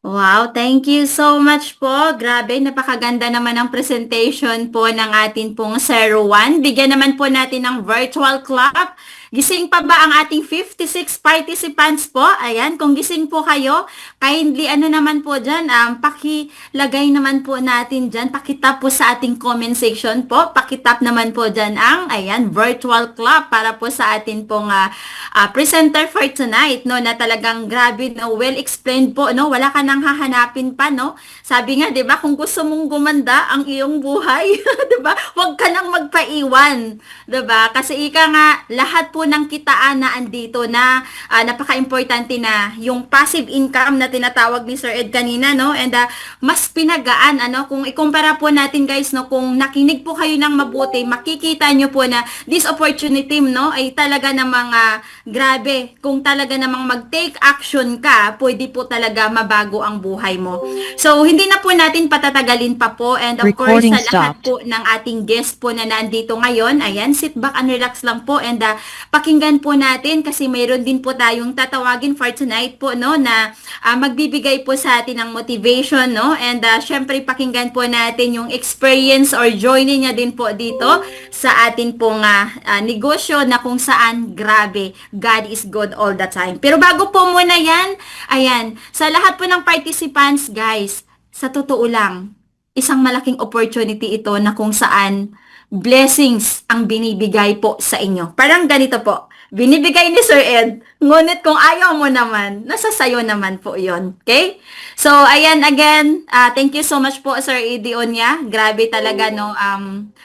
Wow, thank you so much po. Grabe, napakaganda naman ang presentation po ng atin pong Sir Juan. Bigyan naman po natin ng virtual clap. Gising pa ba ang ating 56 participants po? Ayan, kung gising po kayo, kindly naman po dyan, pakilagay naman po natin dyan, pakitap po sa ating comment section po, pakitap naman po dyan ang, virtual clap para po sa atin pong presenter for tonight, no, na talagang grabe, no, well explained po, no, wala ka nang hahanapin pa, no. Sabi nga, 'di ba, kung gusto mong gumanda ang iyong buhay, 'di ba? Huwag ka nang magpaiwan, 'di ba? Kasi ika nga lahat po ng kitaan na andito na napaka-importante na yung passive income na tinatawag ni Sir Ed kanina, no? And mas pinagaan kung ikumpara po natin, guys, no, kung nakinig po kayo ng mabuti, makikita nyo po na this opportunity, no, ay talaga namang grabe. Kung talaga namang mag-take action ka, pwede po talaga mabago ang buhay mo. So, hindi na po natin patatagalin pa po. And of course, Recording sa lahat stopped. po ng ating guest po na nandito ngayon, ayan, sit back and relax lang po. And pakinggan po natin kasi mayroon din po tayong tatawagin for tonight po, no, na magbibigay po sa atin ng motivation, no. And syempre, pakinggan po natin yung experience or journey niya din po dito sa atin pong negosyo na kung saan, grabe, God is good all the time. Pero bago po muna yan, ayan, sa lahat po ng participants, guys, sa totoo lang, isang malaking opportunity ito na kung saan blessings ang binibigay po sa inyo. Parang ganito po, binibigay ni Sir Ed, ngunit kung ayaw mo naman, nasa sayo naman po yon. Okay? So, ayan, again, thank you so much po, Sir Eddie Onya. Grabe talaga, no?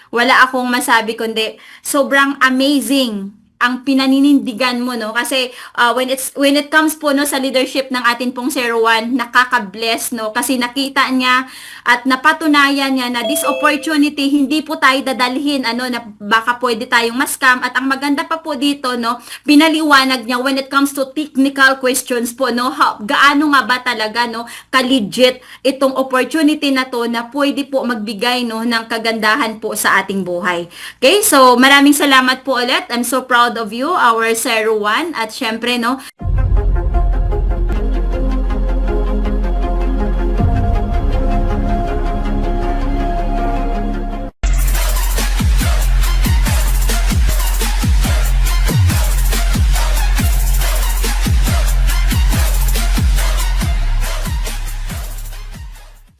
Wala akong masabi kundi sobrang amazing ang pinaninindigan mo, no? Kasi when it comes po, no, sa leadership ng atin pong Sir Juan, nakaka-bless, no? Kasi nakita niya at napatunayan niya na this opportunity hindi po tayo dadalhin, ano, na baka pwede tayong ma-scam. At ang maganda pa po dito, no, pinaliwanag niya when it comes to technical questions po, no, gaano nga ba talaga, no, ka-legit itong opportunity na to na pwede po magbigay, no, ng kagandahan po sa ating buhay. Okay, so maraming salamat po ulit. I'm so proud of you, our Sir Juan. At syempre, no,